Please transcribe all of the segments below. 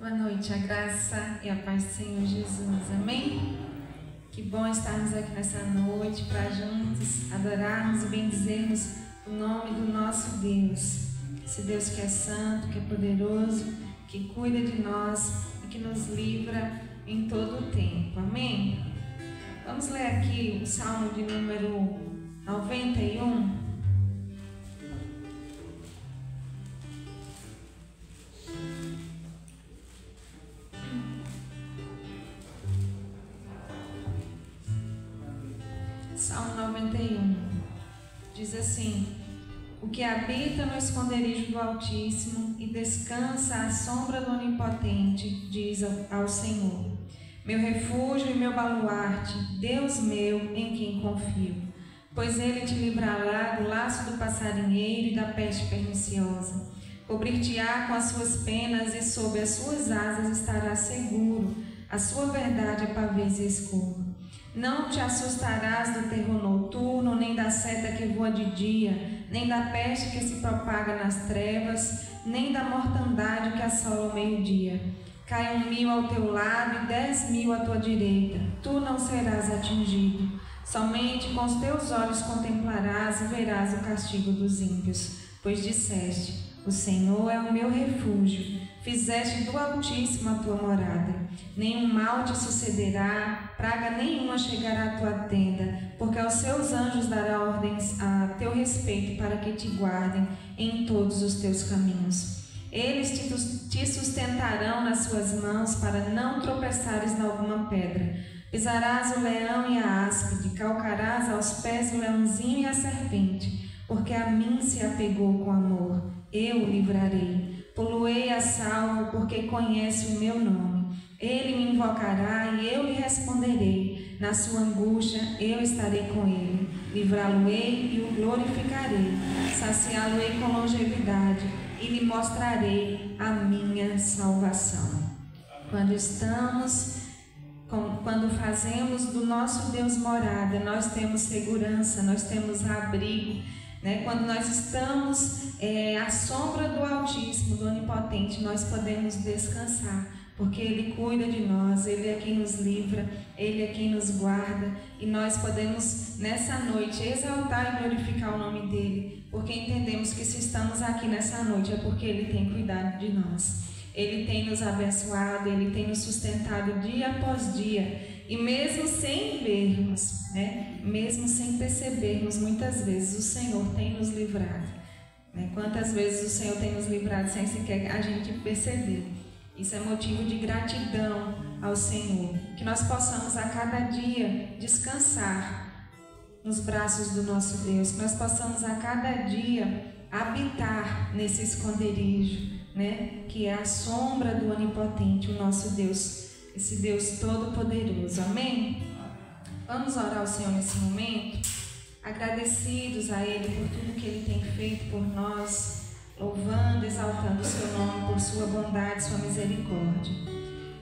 Boa noite, a graça e a paz do Senhor Jesus, amém? Que bom estarmos aqui nessa noite para juntos adorarmos e bendizermos o nome do nosso Deus. Esse Deus que é santo, que é poderoso, que cuida de nós e que nos livra em todo o tempo, amém? Vamos ler aqui o Salmo de número 91. Salmo 91 diz assim: o que habita no esconderijo do Altíssimo e descansa à sombra do Onipotente, diz ao Senhor: meu refúgio e meu baluarte, Deus meu, em quem confio. Pois ele te livrará do laço do passarinheiro e da peste perniciosa. Cobrir-te-á com as suas penas e sob as suas asas estarás seguro. A sua verdade é pavês e escuro. Não te assustarás do terror noturno, nem da seta que voa de dia, nem da peste que se propaga nas trevas, nem da mortandade que assola o meio-dia. Cai 1.000 ao teu lado e 10.000 à tua direita, tu não serás atingido. Somente com os teus olhos contemplarás e verás o castigo dos ímpios. Pois disseste: o Senhor é o meu refúgio, fizeste do Altíssimo a tua morada. Nenhum mal te sucederá, praga nenhuma chegará à tua tenda, porque aos seus anjos dará ordens a teu respeito para que te guardem em todos os teus caminhos. Eles te sustentarão nas suas mãos para não tropeçares em alguma pedra. Pisarás o leão e a áspide, calcarás aos pés o leãozinho e a serpente, porque a mim se apegou com amor, eu o livrarei. Poloei a salvo, porque conhece o meu nome. Ele me invocará e eu lhe responderei. Na sua angústia eu estarei com ele. Livrá-lo-ei e o glorificarei. Saciá-lo-ei com longevidade e lhe mostrarei a minha salvação. Quando fazemos do nosso Deus morada, nós temos segurança, nós temos abrigo. Quando nós estamos à sombra do Altíssimo, do Onipotente, nós podemos descansar, porque Ele cuida de nós, Ele é quem nos livra, Ele é quem nos guarda, e nós podemos nessa noite exaltar e glorificar o nome dEle, porque entendemos que se estamos aqui nessa noite é porque Ele tem cuidado de nós, Ele tem nos abençoado, Ele tem nos sustentado dia após dia. E mesmo sem vermos, mesmo sem percebermos, muitas vezes o Senhor tem nos livrado. Quantas vezes o Senhor tem nos livrado sem sequer a gente perceber. Isso é motivo de gratidão ao Senhor. Que nós possamos a cada dia descansar nos braços do nosso Deus. Que nós possamos a cada dia habitar nesse esconderijo, que é a sombra do Onipotente, o nosso Deus. Esse Deus todo-poderoso, amém? Vamos orar ao Senhor nesse momento, agradecidos a Ele por tudo que Ele tem feito por nós, louvando, exaltando o seu nome por sua bondade, sua misericórdia.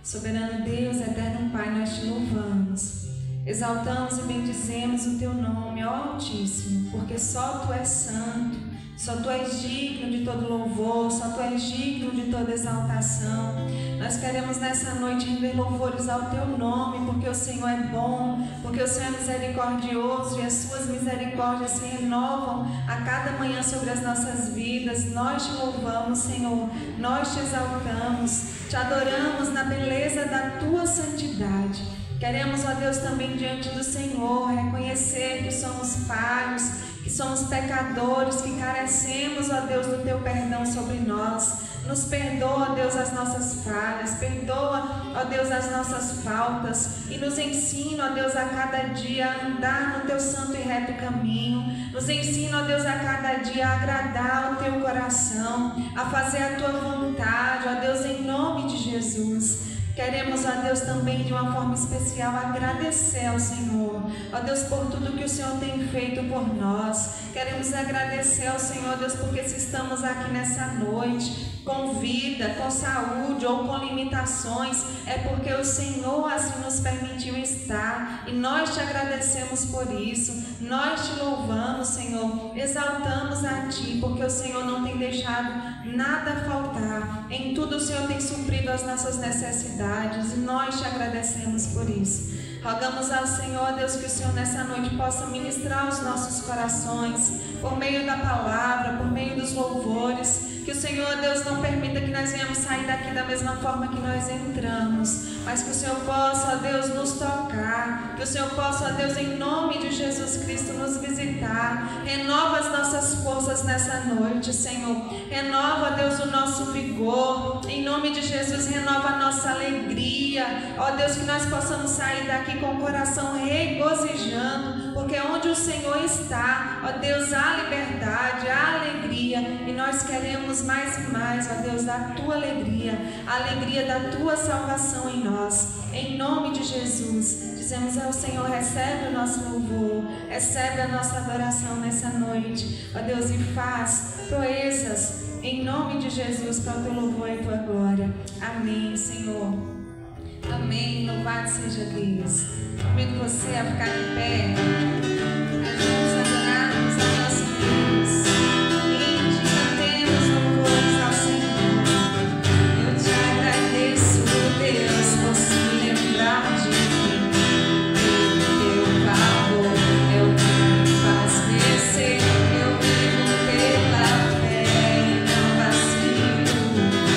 Soberano Deus, eterno Pai, nós te louvamos, exaltamos e bendizemos o teu nome, ó Altíssimo, porque só tu és santo, só tu és digno de todo louvor, só tu és digno de toda exaltação. Nós queremos nessa noite render louvores ao teu nome, porque o Senhor é bom, porque o Senhor é misericordioso e as suas misericórdias se renovam a cada manhã sobre as nossas vidas. Nós te louvamos, Senhor, nós te exaltamos, te adoramos na beleza da tua santidade. Queremos, ó Deus, também diante do Senhor reconhecer que somos falhos, que somos pecadores, que carecemos, ó Deus, do teu perdão sobre nós. Nos perdoa, ó Deus, as nossas falhas, perdoa, ó Deus, as nossas faltas e nos ensina, ó Deus, a cada dia a andar no teu santo e reto caminho. Nos ensina, ó Deus, a cada dia a agradar o teu coração, a fazer a tua vontade, ó Deus, em nome de Jesus. Queremos, ó Deus, também de uma forma especial agradecer ao Senhor, ó Deus, por tudo que o Senhor tem feito por nós. Queremos agradecer ao Senhor, Deus, porque se estamos aqui nessa noite com vida, com saúde ou com limitações, é porque o Senhor assim nos permitiu estar, e nós te agradecemos por isso. Nós te louvamos, Senhor, exaltamos a Ti, porque o Senhor não tem deixado nada faltar. Em tudo o Senhor tem suprido as nossas necessidades, e nós te agradecemos por isso. Rogamos ao Senhor, Deus, que o Senhor nessa noite possa ministrar os nossos corações por meio da palavra, por meio dos louvores. Que o Senhor, Deus, não permita que nós venhamos sair daqui da mesma forma que nós entramos, mas que o Senhor possa, ó Deus, nos tocar, que o Senhor possa, ó Deus, em nome de Jesus Cristo, nos visitar. Renova as nossas forças nessa noite, Senhor. Renova, ó Deus, o nosso vigor. Em nome de Jesus, renova a nossa alegria. Ó Deus, que nós possamos sair daqui com o coração regozijando, porque onde o Senhor está, ó Deus, há liberdade, há alegria, e nós queremos mais e mais, ó Deus, da Tua alegria, a alegria da Tua salvação em nós. Em nome de Jesus, dizemos ao Senhor, recebe o nosso louvor, recebe a nossa adoração nessa noite, ó Deus, e faz proezas em nome de Jesus para o Teu louvor e Tua glória. Amém, Senhor. Amém. Louvado seja Deus. Convido você a ficar de pé. Vamos adorarmos a nosso Deus. E cantemos louvores ao Senhor. Eu te agradeço, Deus, por se lembrar de mim. Teu favor é o que me faz crescer. Eu vivo pela fé e não vacilo.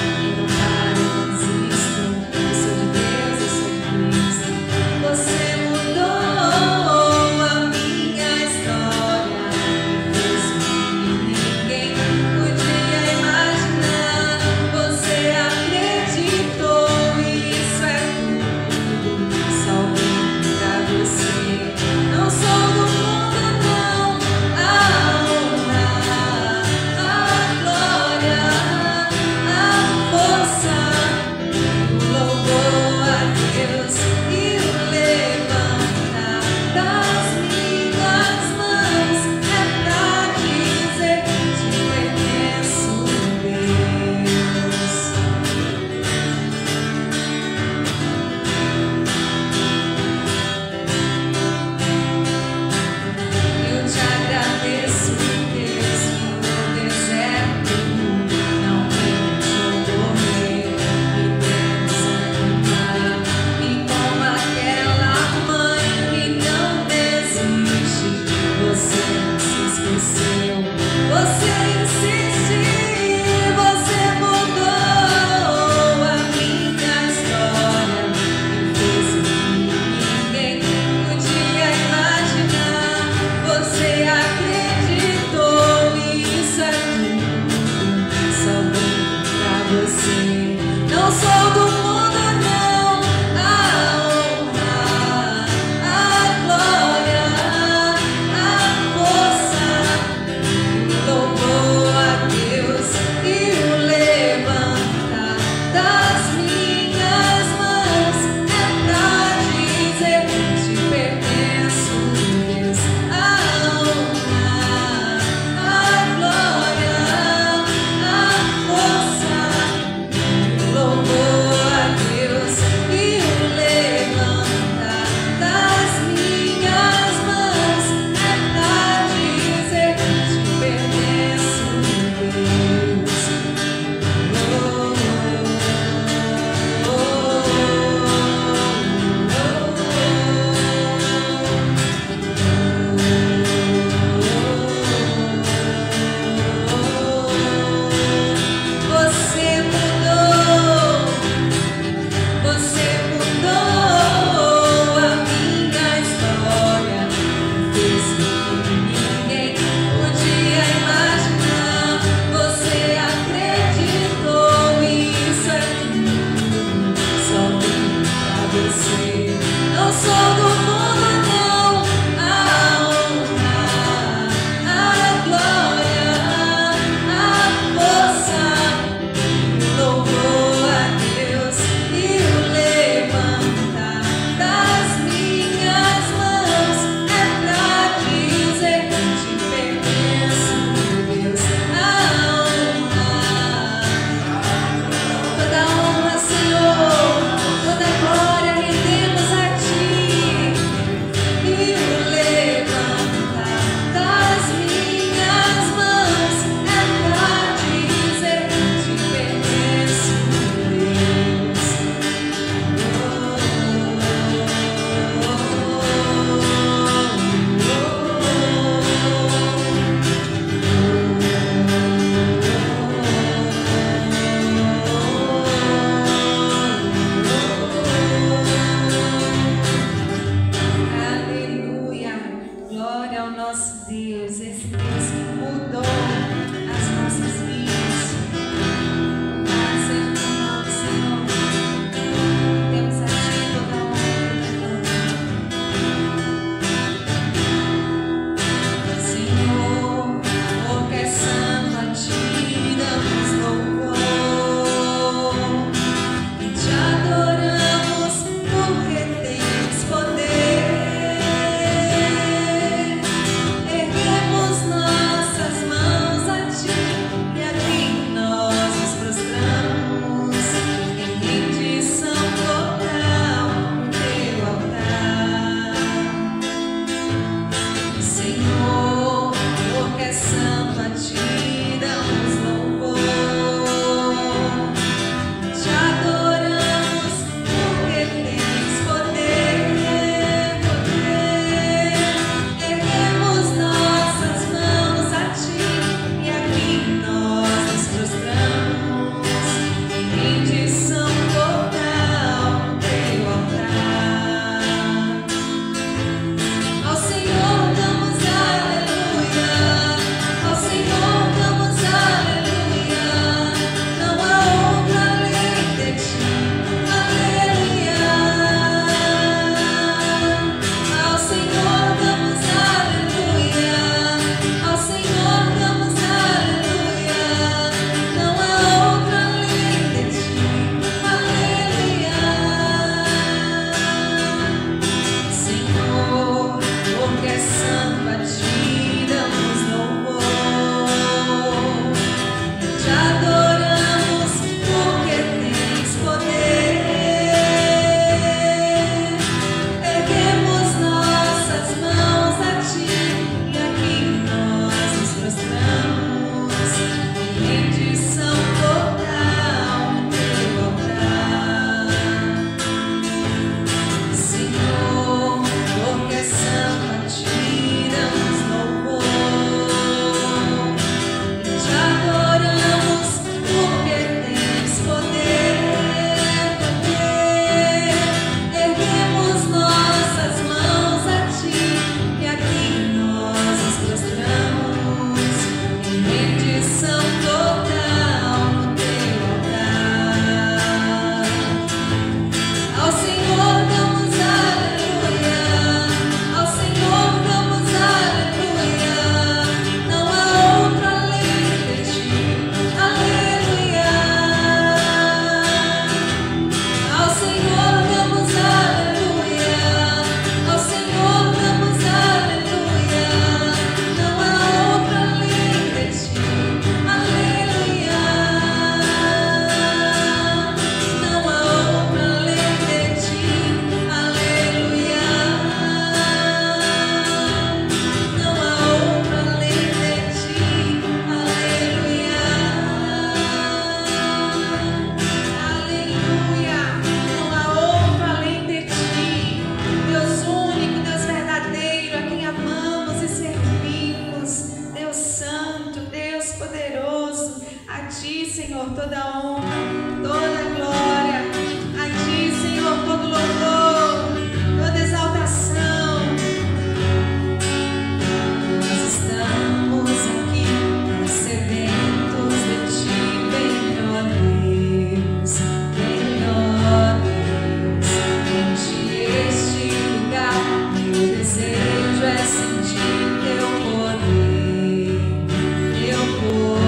E não paro, não desisto. Eu sou de Deus, eu sou de Cristo. Você mudou a minha história, me fez o que ninguém podia imaginar. Você acreditou, e isso é tudo. Só vim pra você. Não sou do mundo, não. A honra, a glória, a força, o louvor a Deus e o levantar das minhas mãos é pra dizer que te pertenço, Deus. Eu te agradeço, Deus, no deserto não me deixou morrer, me deu sangue. E como aquela mãe que não desiste, você não se esqueceu, você insiste, você mudou a minha história, me fez o que ninguém podia imaginar. Você acreditou, e isso é tudo. Só vim pra você. Não sou do mundo, não. A honra, a glória, a força, o louvor a Deus e o levantar das minhas mãos é pra dizer que te pertenço, Deus. A honra, a glória, a força, Senhor, toda honra, toda glória. A Ti, Senhor, todo louvor, toda exaltação. Nós estamos aqui, sedentos de Ti, vem, ó Deus, vem, ó Deus, enche este lugar. Meu desejo é sentir Teu poder, Teu poder.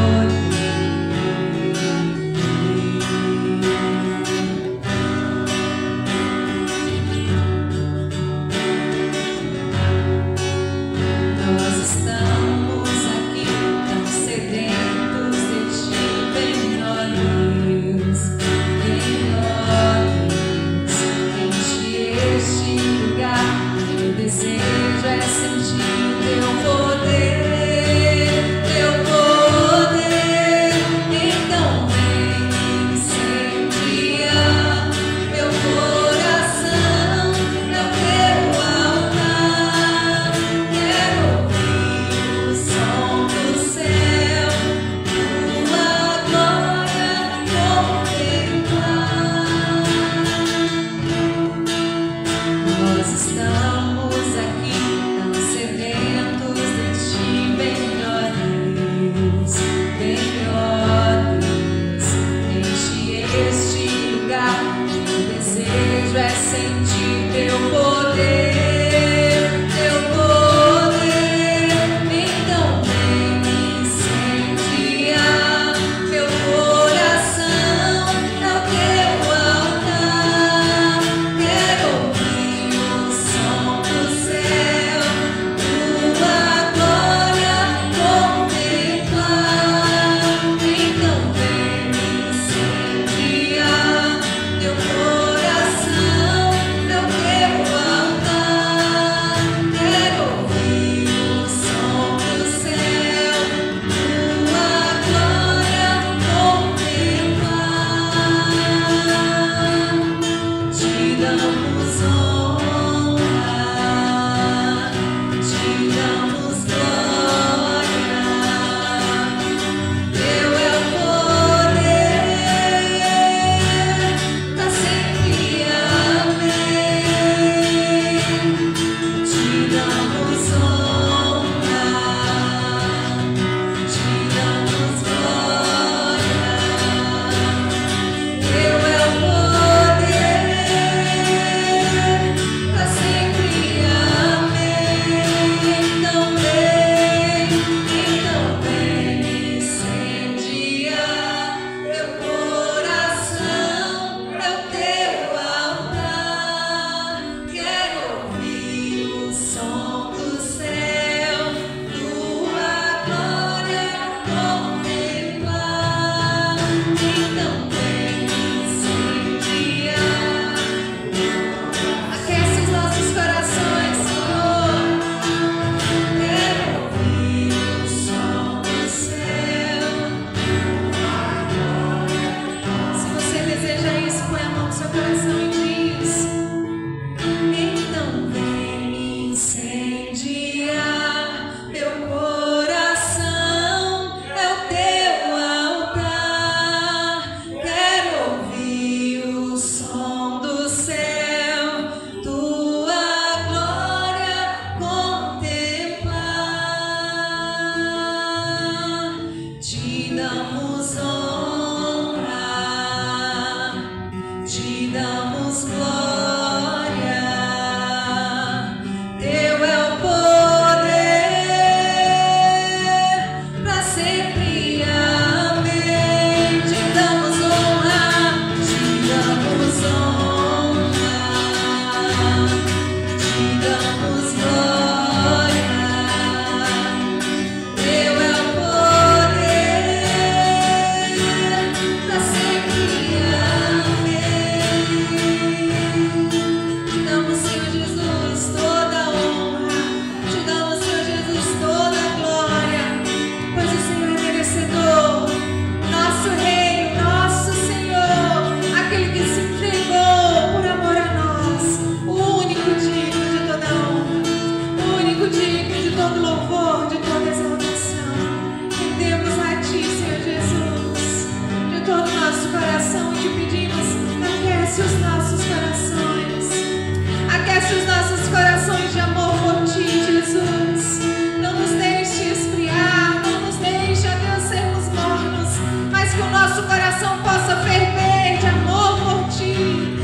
coração possa ferver de amor por ti,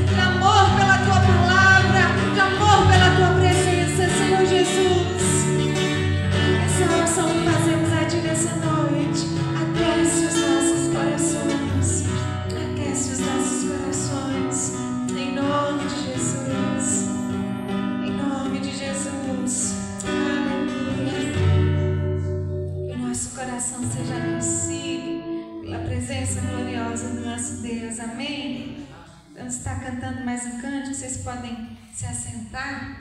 de amor pela tua palavra, de amor pela tua presença, Senhor Jesus. Essa oração que fazemos a ti nessa noite, aquece os nossos corações, aquece os nossos corações, em nome de Jesus, em nome de Jesus. Aleluia. Que o nosso coração seja aquecido pela presença gloriosa do nosso Deus. Amém? Vamos estar cantando mais um cântico. Vocês podem se assentar.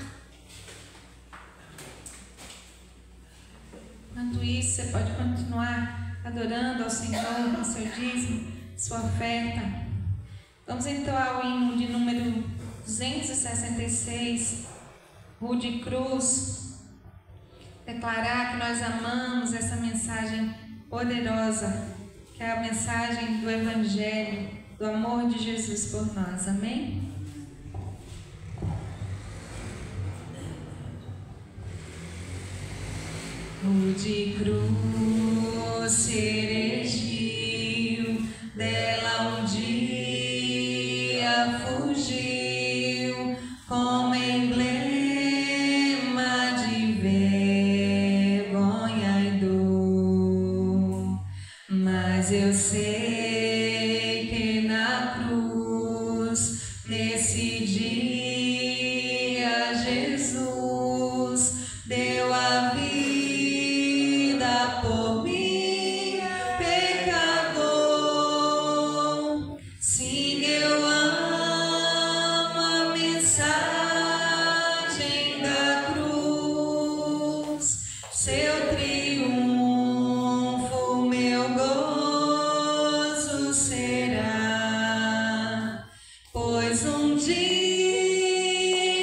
Enquanto isso, você pode continuar adorando ao Senhor com seu dízimo, sua oferta. Vamos então ao hino de número 266, Rude Cruz. Declarar que nós amamos essa mensagem poderosa, que é a mensagem do Evangelho, do amor de Jesus por nós. Amém? Rude cruz se erigiu, dela um dia fugiu, como emblema de vergonha e dor. Mas eu sei que na cruz, nesse dia, Jesus deu a vida por mim, pecador. Sim, eu amo a mensagem da cruz, seu triunfo, meu gozo será, pois um dia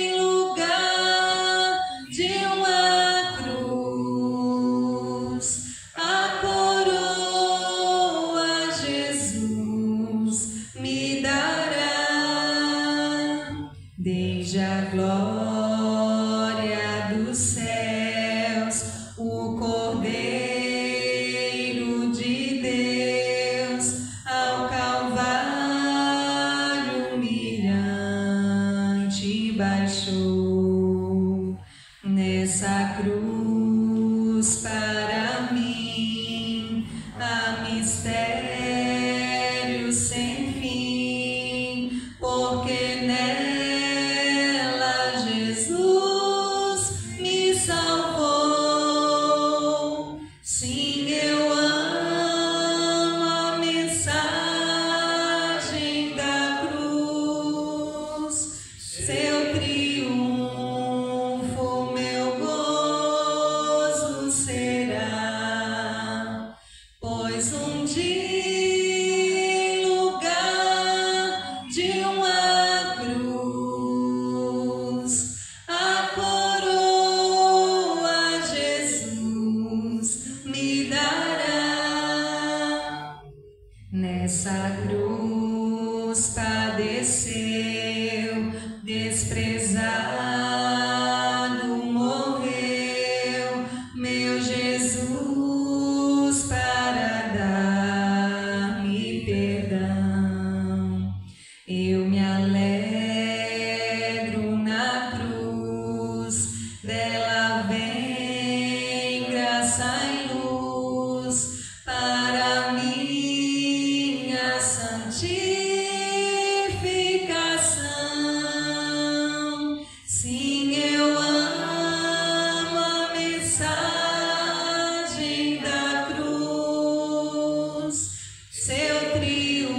em lugar de uma cruz, a coroa Jesus me dará. Desde a glória dos céus, o Cordeiro de Deus ao Calvário humilhante baixou. Nessa cruz para mim há mistério sem fim, porque nela Jesus me salvou. Sim, eu amo a mensagem da cruz, seu triunfo, meu gozo será, pois um dia em lugar de uma cruz, a coroa Jesus me dará. Nessa cruz padeceu, desprezado morreu, meu Jesus para dar-me perdão. Eu me alegro na cruz, dela vem graça e luz para minha santificação. Sim, eu amo a mensagem da cruz, seu triunfo,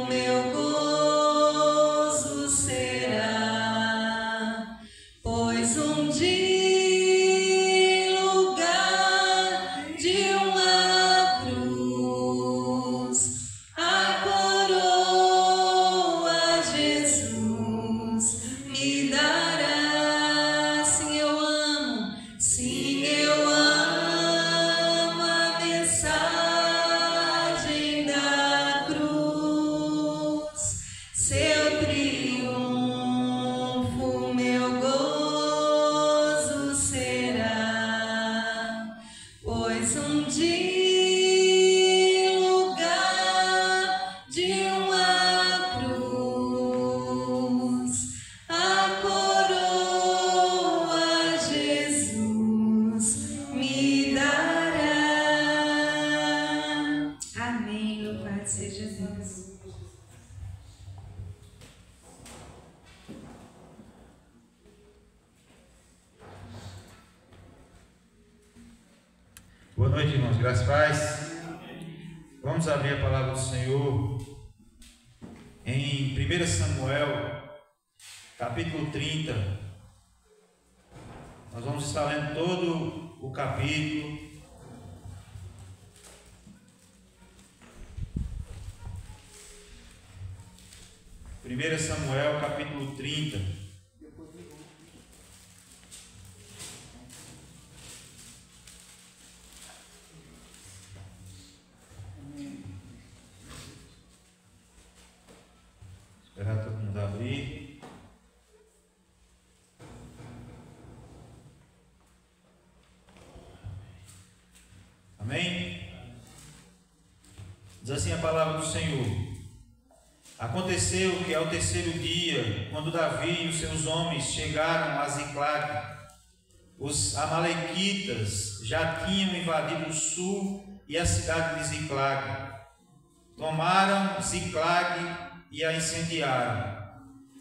meu gozo será, pois um dia em lugar de uma cruz, a Amém. Louvado seja Deus. Boa noite, irmãos. Graças e paz. Vamos abrir a palavra do Senhor em 1 Samuel, capítulo 30. Nós vamos estar lendo todo o capítulo. Primeira Samuel, capítulo 30. Esperar todo mundo abrir. Amém? Diz assim a palavra do Senhor. Aconteceu que ao terceiro dia, quando Davi e os seus homens chegaram a Ziclag, os amalequitas já tinham invadido o sul e a cidade de Ziclag. Tomaram Ziclag e a incendiaram.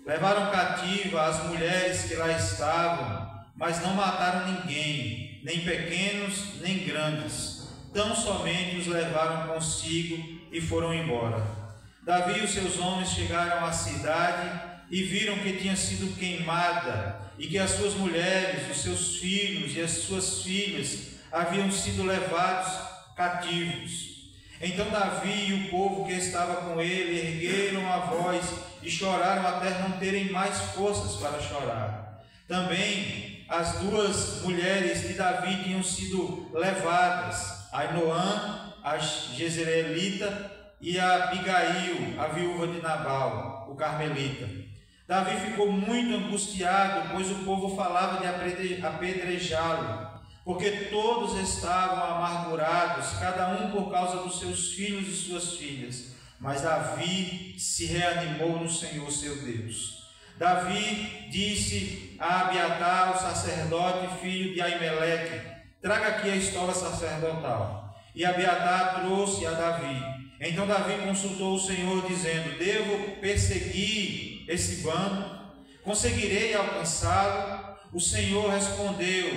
Levaram cativa as mulheres que lá estavam, mas não mataram ninguém, nem pequenos, nem grandes. Tão somente os levaram consigo e foram embora. Davi e os seus homens chegaram à cidade e viram que tinha sido queimada e que as suas mulheres, os seus filhos e as suas filhas haviam sido levados cativos. Então Davi e o povo que estava com ele ergueram a voz e choraram até não terem mais forças para chorar. Também as duas mulheres de Davi tinham sido levadas, Ainoã, a Jezreelita, e a Abigail, a viúva de Nabal, o carmelita. Davi ficou muito angustiado, pois o povo falava de apedrejá-lo, porque todos estavam amargurados, cada um por causa dos seus filhos e suas filhas. Mas Davi se reanimou no Senhor seu Deus. Davi disse a Abiatar, o sacerdote, filho de Aimeleque: traga aqui a estola sacerdotal. E Abiatar trouxe a Davi. Então Davi consultou o Senhor, dizendo: devo perseguir esse bando? Conseguirei alcançá-lo? O Senhor respondeu: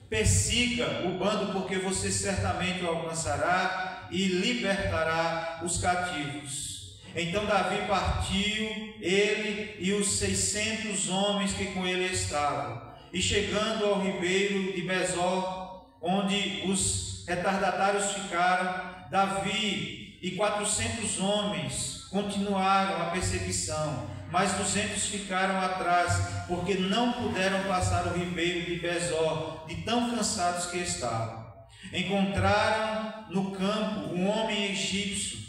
persiga o bando, porque você certamente o alcançará e libertará os cativos. Então Davi partiu, ele e os 600 homens que com ele estavam. E chegando ao ribeiro de Besor, onde os retardatários ficaram, Davi e 400 homens continuaram a perseguição, mas 200 ficaram atrás, porque não puderam passar o ribeiro de Besor, de tão cansados que estavam. Encontraram no campo um homem egípcio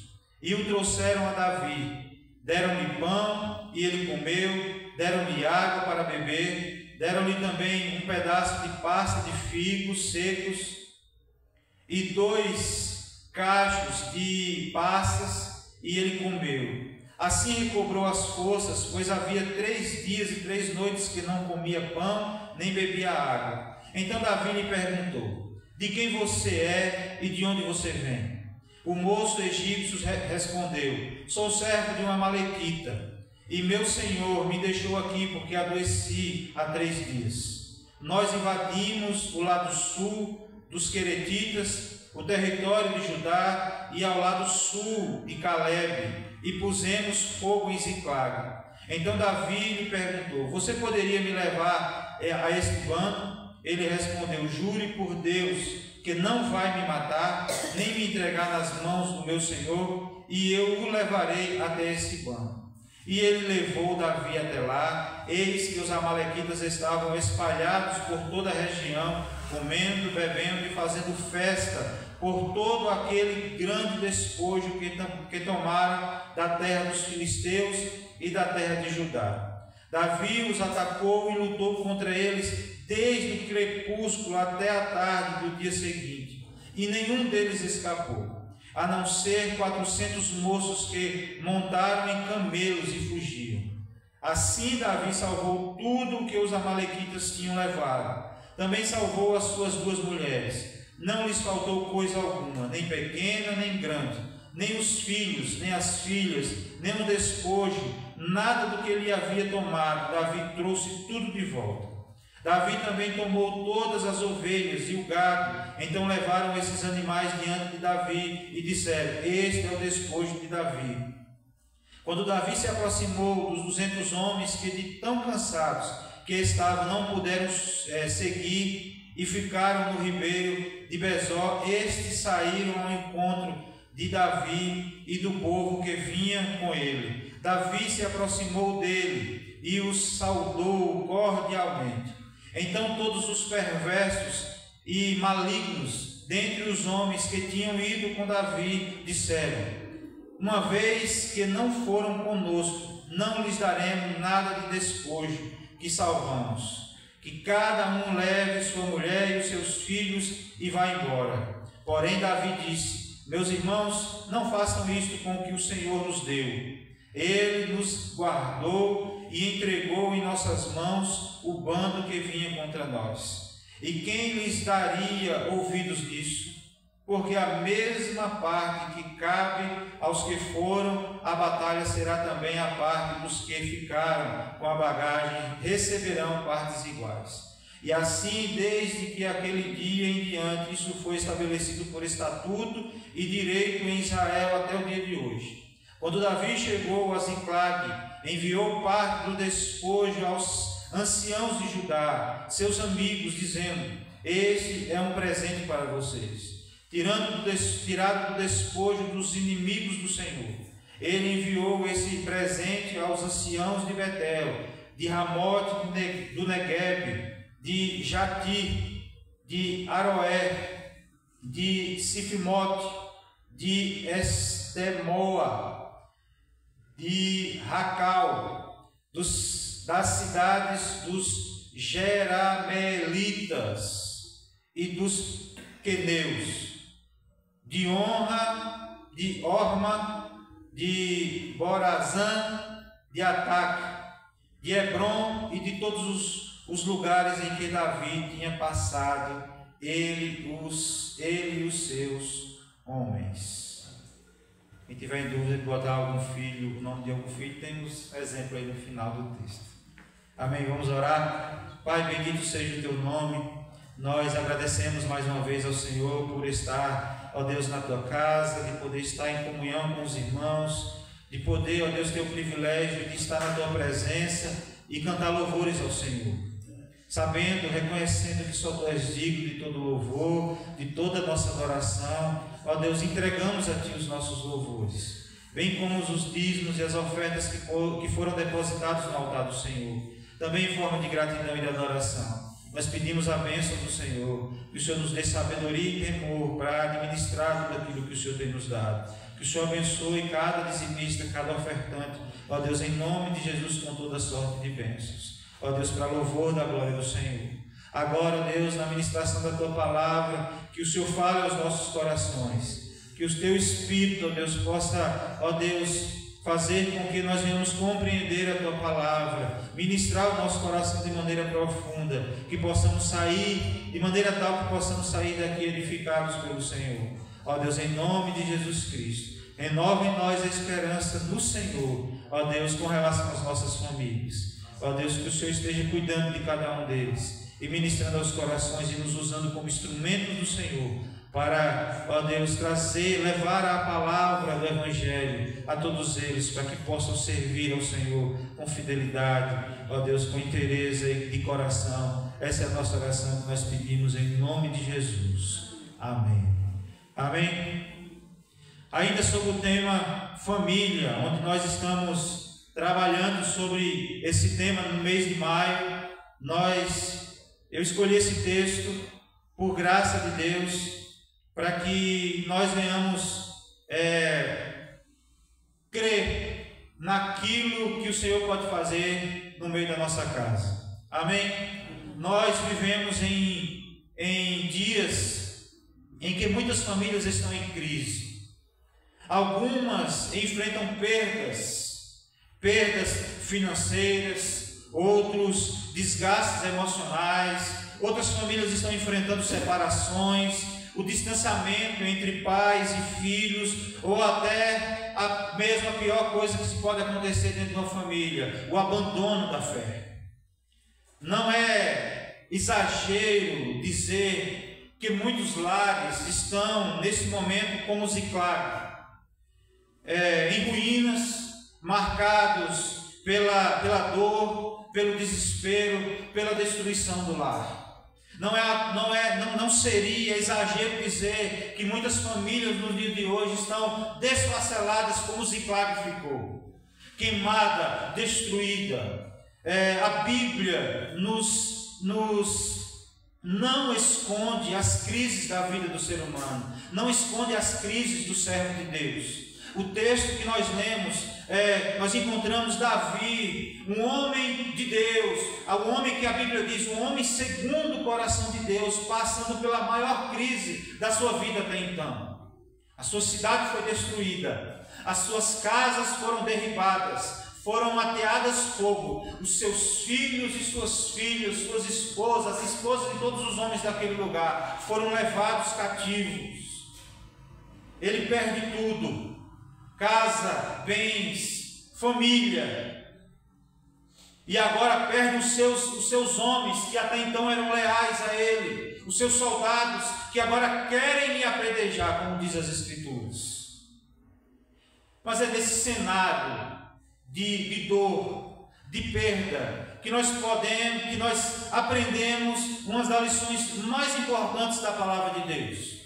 e o trouxeram a Davi. Deram-lhe pão e ele comeu, deram-lhe água para beber, deram-lhe também um pedaço de pasta de figos secos e 2 cachos de passas, e ele comeu. Assim recobrou as forças, pois havia 3 dias e 3 noites que não comia pão, nem bebia água. Então Davi lhe perguntou: de quem você é e de onde você vem? O moço egípcio respondeu: sou servo de uma amalequita, e meu senhor me deixou aqui porque adoeci há 3 dias. Nós invadimos o lado sul dos Queretitas, o território de Judá, e ao lado sul de Calebe, e pusemos fogo em Ziclag. Então Davi lhe perguntou: você poderia me levar a este bando? Ele respondeu: jure por Deus que não vai me matar, nem me entregar nas mãos do meu senhor, e eu o levarei até este bando. E ele levou Davi até lá. Eis que os amalequitas estavam espalhados por toda a região, comendo, bebendo e fazendo festa por todo aquele grande despojo que tomaram da terra dos filisteus e da terra de Judá. Davi os atacou e lutou contra eles desde o crepúsculo até a tarde do dia seguinte, e nenhum deles escapou, a não ser 400 moços que montaram em camelos e fugiram. Assim Davi salvou tudo o que os amalequitas tinham levado. Também salvou as suas 2 mulheres. não lhes faltou coisa alguma, nem pequena nem grande, nem os filhos, nem as filhas, nem o despojo, nada do que ele havia tomado. Davi trouxe tudo de volta. Davi também tomou todas as ovelhas e o gado. Então levaram esses animais diante de Davi e disseram: este é o despojo de Davi. Quando Davi se aproximou dos 200 homens que, de tão cansados que estavam, não puderam seguir e ficaram no ribeiro de Besor, estes saíram ao encontro de Davi e do povo que vinha com ele. Davi se aproximou dele e os saudou cordialmente. Então todos os perversos e malignos dentre os homens que tinham ido com Davi disseram: uma vez que não foram conosco, não lhes daremos nada de despojo que salvamos. Que cada um leve sua mulher e os seus filhos e vá embora. Porém Davi disse: meus irmãos, não façam isto com o que o Senhor nos deu. Ele nos guardou e entregou em nossas mãos o bando que vinha contra nós. E quem lhes daria ouvidos nisso? Porque a mesma parte que cabe aos que foram à batalha será também a parte dos que ficaram com a bagagem, receberão partes iguais. E assim, desde que aquele dia em diante, isso foi estabelecido por estatuto e direito em Israel até o dia de hoje. Quando Davi chegou a Ziclague, enviou parte do despojo aos anciãos de Judá, seus amigos, dizendo: este é um presente para vocês, tirado do despojo dos inimigos do Senhor. Ele enviou esse presente aos anciãos de Betel, de Ramote do Negueb, de Jatir, de Aroé, de Sifimote, de Estemoa, de Racal, das cidades dos Jeramelitas e dos Queneus, de Orma, de Borazã, de Ataque, de Hebron e de todos os lugares em que Davi tinha passado, ele e os seus homens. Quem tiver em dúvida de botar algum filho, o nome de algum filho, temos exemplo aí no final do texto. Amém? Vamos orar. Pai, bendito seja o teu nome. Nós agradecemos mais uma vez ao Senhor por estar, ó Deus, na tua casa, de poder estar em comunhão com os irmãos, de poder, ó Deus, ter o privilégio de estar na tua presença e cantar louvores ao Senhor, sabendo, reconhecendo que só tu és digno de todo louvor, de toda a nossa adoração. Ó Deus, entregamos a ti os nossos louvores, bem como os dízimos e as ofertas que foram depositados no altar do Senhor, também em forma de gratidão e de adoração. Nós pedimos a bênção do Senhor, que o Senhor nos dê sabedoria e temor para administrar tudo aquilo que o Senhor tem nos dado. Que o Senhor abençoe cada dizimista, cada ofertante, ó Deus, em nome de Jesus, com toda sorte de bênçãos. Ó Deus, para louvor da glória do Senhor. Agora, ó Deus, na ministração da tua palavra, que o Senhor fale aos nossos corações, que o teu Espírito, ó Deus, possa, ó Deus, fazer com que nós venhamos compreender a tua palavra, ministrar o nosso coração de maneira profunda, que possamos sair de maneira tal que possamos sair daqui edificados pelo Senhor. Ó Deus, em nome de Jesus Cristo, renova em nós a esperança no Senhor, ó Deus, com relação às nossas famílias. Ó Deus, que o Senhor esteja cuidando de cada um deles e ministrando aos corações e nos usando como instrumentos do Senhor para, ó Deus, levar a palavra do Evangelho a todos eles, para que possam servir ao Senhor com fidelidade, ó Deus, com interesse e de coração. Essa é a nossa oração que nós pedimos em nome de Jesus. Amém. Amém. Ainda sobre o tema família, onde nós estamos trabalhando sobre esse tema no mês de maio, eu escolhi esse texto por graça de Deus, para que nós venhamos crer naquilo que o Senhor pode fazer no meio da nossa casa. Amém? Nós vivemos em dias em que muitas famílias estão em crise. Algumas enfrentam perdas financeiras, outros desgastes emocionais, outras famílias estão enfrentando separações, o distanciamento entre pais e filhos, ou até a mesma pior coisa que se pode acontecer dentro de uma família, o abandono da fé. Não é exagero dizer que muitos lares estão nesse momento como Ziclag, em ruínas, marcados pela dor, pelo desespero, pela destruição do lar. Não seria exagero dizer que muitas famílias no dia de hoje estão desfaceladas como Ziclag ficou, queimada, destruída. A Bíblia não esconde as crises da vida do ser humano, não esconde as crises do servo de Deus. O texto que nós lemos, nós encontramos Davi, um homem de Deus, o homem que a Bíblia diz, um homem segundo o coração de Deus, passando pela maior crise da sua vida até então. A sua cidade foi destruída, as suas casas foram derribadas, foram ateadas fogo, os seus filhos e suas filhas, suas esposas, as esposas de todos os homens daquele lugar, foram levados cativos. Ele perde tudo. Casa, bens, família, e agora perde os seus homens que até então eram leais a ele, os seus soldados que agora querem lhe apedrejar, como diz as Escrituras. Mas é nesse cenário de dor, de perda, que nós aprendemos uma das lições mais importantes da palavra de Deus.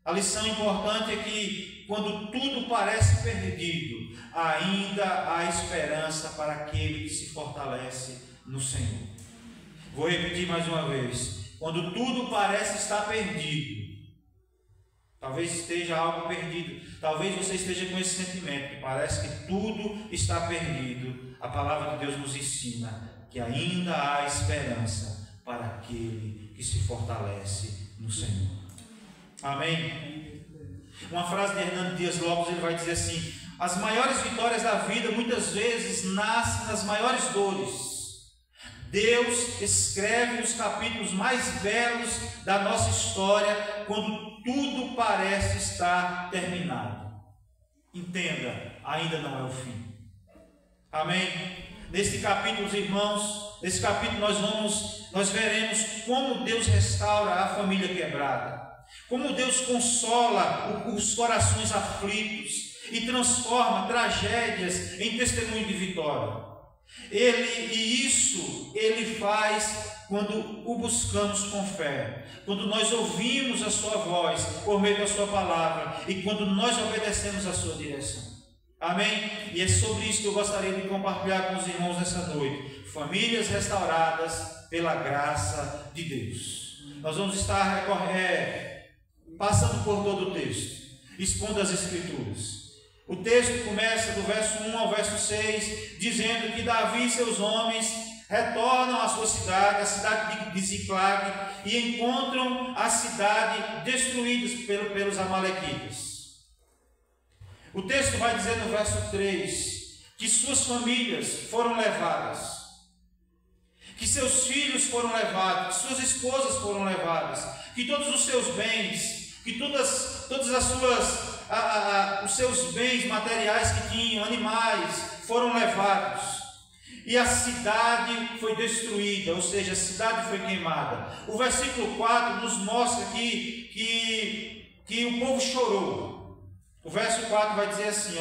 A lição importante é que quando tudo parece perdido, ainda há esperança para aquele que se fortalece no Senhor. Vou repetir mais uma vez. Quando tudo parece estar perdido, talvez esteja algo perdido, talvez você esteja com esse sentimento, que parece que tudo está perdido. A palavra de Deus nos ensina que ainda há esperança para aquele que se fortalece no Senhor. Amém? Uma frase de Hernando Dias Lopes, ele vai dizer assim: as maiores vitórias da vida muitas vezes nascem nas maiores dores. Deus escreve os capítulos mais belos da nossa história quando tudo parece estar terminado. Entenda, ainda não é o fim. Amém? Neste capítulo, irmãos, nesse capítulo nós veremos como Deus restaura a família quebrada. Como Deus consola os corações aflitos e transforma tragédias em testemunho de vitória. Isso ele faz quando o buscamos com fé, quando nós ouvimos a sua voz por meio da sua palavra e quando nós obedecemos a sua direção. Amém? E é sobre isso que eu gostaria de compartilhar com os irmãos nessa noite. Famílias restauradas pela graça de Deus. Nós vamos estar passando por todo o texto, expondo as Escrituras. O texto começa do verso 1 ao verso 6, dizendo que Davi e seus homens retornam à sua cidade, a cidade de Ziclag, e encontram a cidade destruída pelos amalequitas. O texto vai dizer no verso 3 que suas famílias foram levadas, que seus filhos foram levados, que suas esposas foram levadas, que todos os seus bens, que todas as suas os seus bens materiais que tinham, animais, foram levados. E a cidade foi destruída, ou seja, a cidade foi queimada. O versículo 4 nos mostra que o povo chorou. O verso 4 vai dizer assim,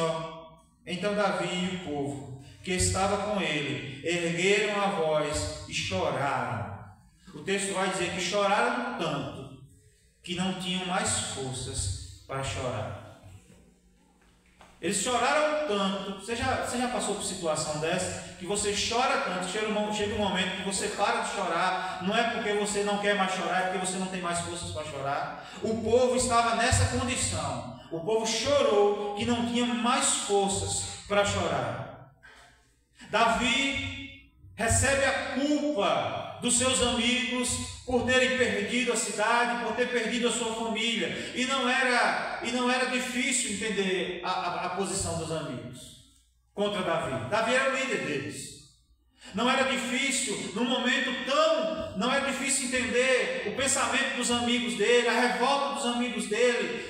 então Davi e o povo que estava com ele ergueram a voz e choraram. O texto vai dizer que choraram tanto que não tinham mais forças para chorar. Eles choraram tanto. Você já passou por situação dessa? Que você chora tanto, chega um momento que você para de chorar. Não é porque você não quer mais chorar, é porque você não tem mais forças para chorar. O povo estava nessa condição. O povo chorou que não tinha mais forças para chorar. Davi recebe a culpa dos seus amigos por terem perdido a cidade, por ter perdido a sua família. E não era difícil entender a posição dos amigos contra Davi. Davi era o líder deles. Não era difícil, num momento não era difícil entender o pensamento dos amigos dele, a revolta dos amigos dele,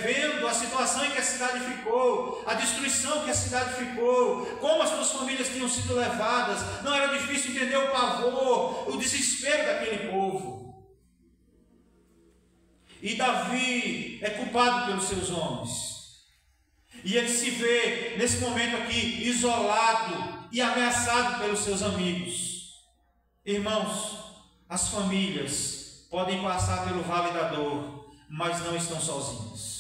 vendo a situação em que a cidade ficou, a destruição que a cidade ficou, como as suas famílias tinham sido levadas. Não era difícil entender o pavor, o desespero daquele povo. E Davi é culpado pelos seus homens. E ele se vê, nesse momento aqui, isolado e ameaçado pelos seus amigos. Irmãos, as famílias podem passar pelo vale da dor, mas não estão sozinhas.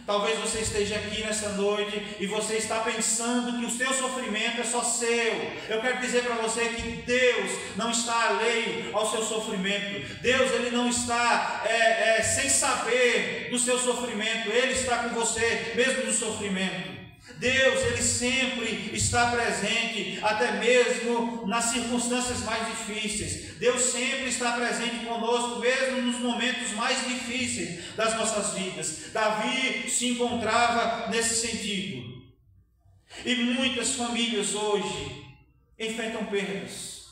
Talvez você esteja aqui nessa noite e você está pensando que o seu sofrimento é só seu. Eu quero dizer para você que Deus não está alheio ao seu sofrimento. Deus, Ele não está sem saber do seu sofrimento. Ele está com você, mesmo no sofrimento. Deus, Ele sempre está presente, até mesmo nas circunstâncias mais difíceis. Deus sempre está presente conosco, mesmo nos momentos mais difíceis das nossas vidas. Davi se encontrava nesse sentido. E muitas famílias hoje enfrentam perdas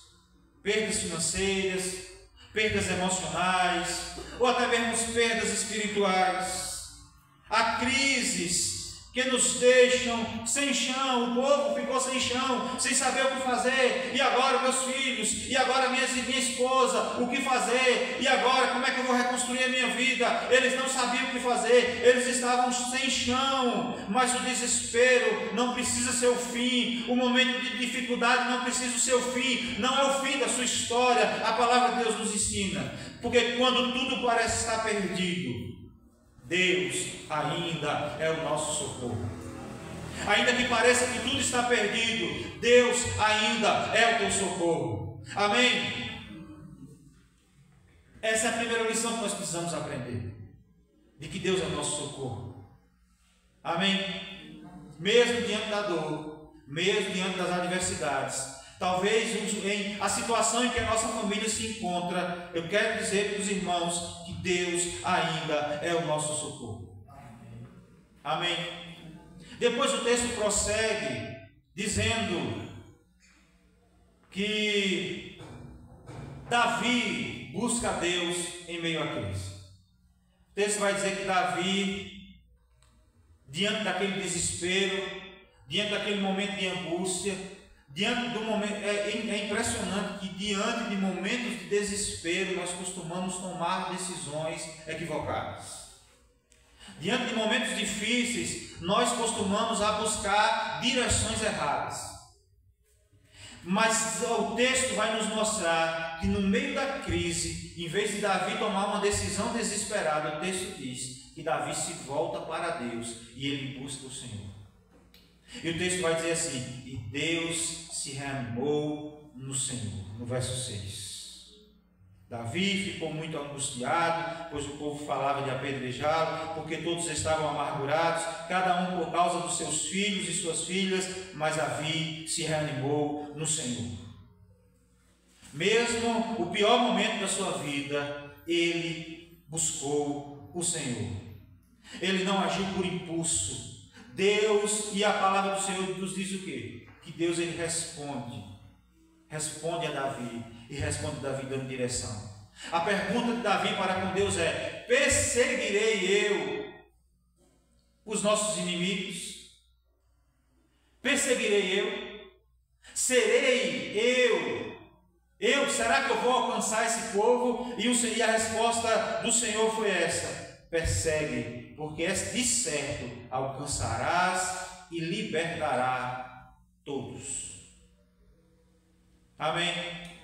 financeiras, perdas emocionais, ou até mesmo perdas espirituais. Há crises que nos deixam sem chão. O povo ficou sem chão, sem saber o que fazer. E agora meus filhos, e agora minha esposa, o que fazer? E agora como é que eu vou reconstruir a minha vida? Eles não sabiam o que fazer, eles estavam sem chão. Mas o desespero não precisa ser o fim, o momento de dificuldade não precisa ser o fim, não é o fim da sua história. A palavra de Deus nos ensina, porque quando tudo parece estar perdido, Deus ainda é o nosso socorro. Ainda que pareça que tudo está perdido, Deus ainda é o teu socorro. Amém? Essa é a primeira lição que nós precisamos aprender, de que Deus é o nosso socorro. Amém? Mesmo diante da dor, mesmo diante das adversidades, talvez em a situação em que a nossa família se encontra, eu quero dizer para os irmãos que Deus ainda é o nosso socorro. Amém? Depois o texto prossegue dizendo que Davi busca a Deus em meio à crise. O texto vai dizer que Davi, diante daquele desespero, diante daquele momento de angústia, diante do momento, é impressionante que diante de momentos de desespero nós costumamos tomar decisões equivocadas. Diante de momentos difíceis nós costumamos buscar direções erradas. Mas o texto vai nos mostrar que no meio da crise, em vez de Davi tomar uma decisão desesperada, o texto diz que Davi se volta para Deus e ele busca o Senhor. E o texto vai dizer assim: e Deus se reanimou no Senhor, no verso 6. Davi ficou muito angustiado, pois o povo falava de apedrejá-lo, porque todos estavam amargurados, cada um por causa dos seus filhos e suas filhas, mas Davi se reanimou no Senhor. Mesmo o pior momento da sua vida, ele buscou o Senhor. Ele não agiu por impulso. Deus, e a palavra do Senhor nos diz o quê? Que Deus, ele responde a Davi, e responde a Davi dando direção. A pergunta de Davi para com Deus é: perseguirei eu os nossos inimigos? Perseguirei eu? Serei eu? Será que eu vou alcançar esse povo? E a resposta do Senhor foi essa: persegue, porque de certo alcançarás e libertará todos. Amém?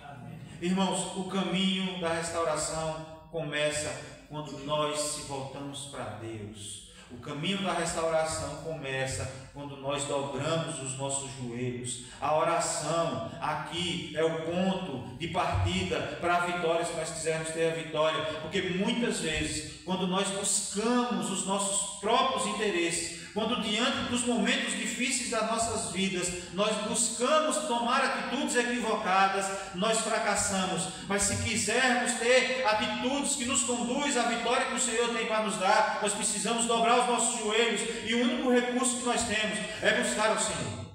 Amém? Irmãos, o caminho da restauração começa quando nós se voltamos para Deus. O caminho da restauração começa quando nós dobramos os nossos joelhos. A oração aqui é o ponto de partida para a vitória, se nós quisermos ter a vitória. Porque muitas vezes, quando nós buscamos os nossos próprios interesses, quando diante dos momentos difíceis das nossas vidas, nós buscamos tomar atitudes equivocadas, nós fracassamos. Mas se quisermos ter atitudes que nos conduzem à vitória que o Senhor tem para nos dar, nós precisamos dobrar os nossos joelhos, e o único recurso que nós temos é buscar o Senhor.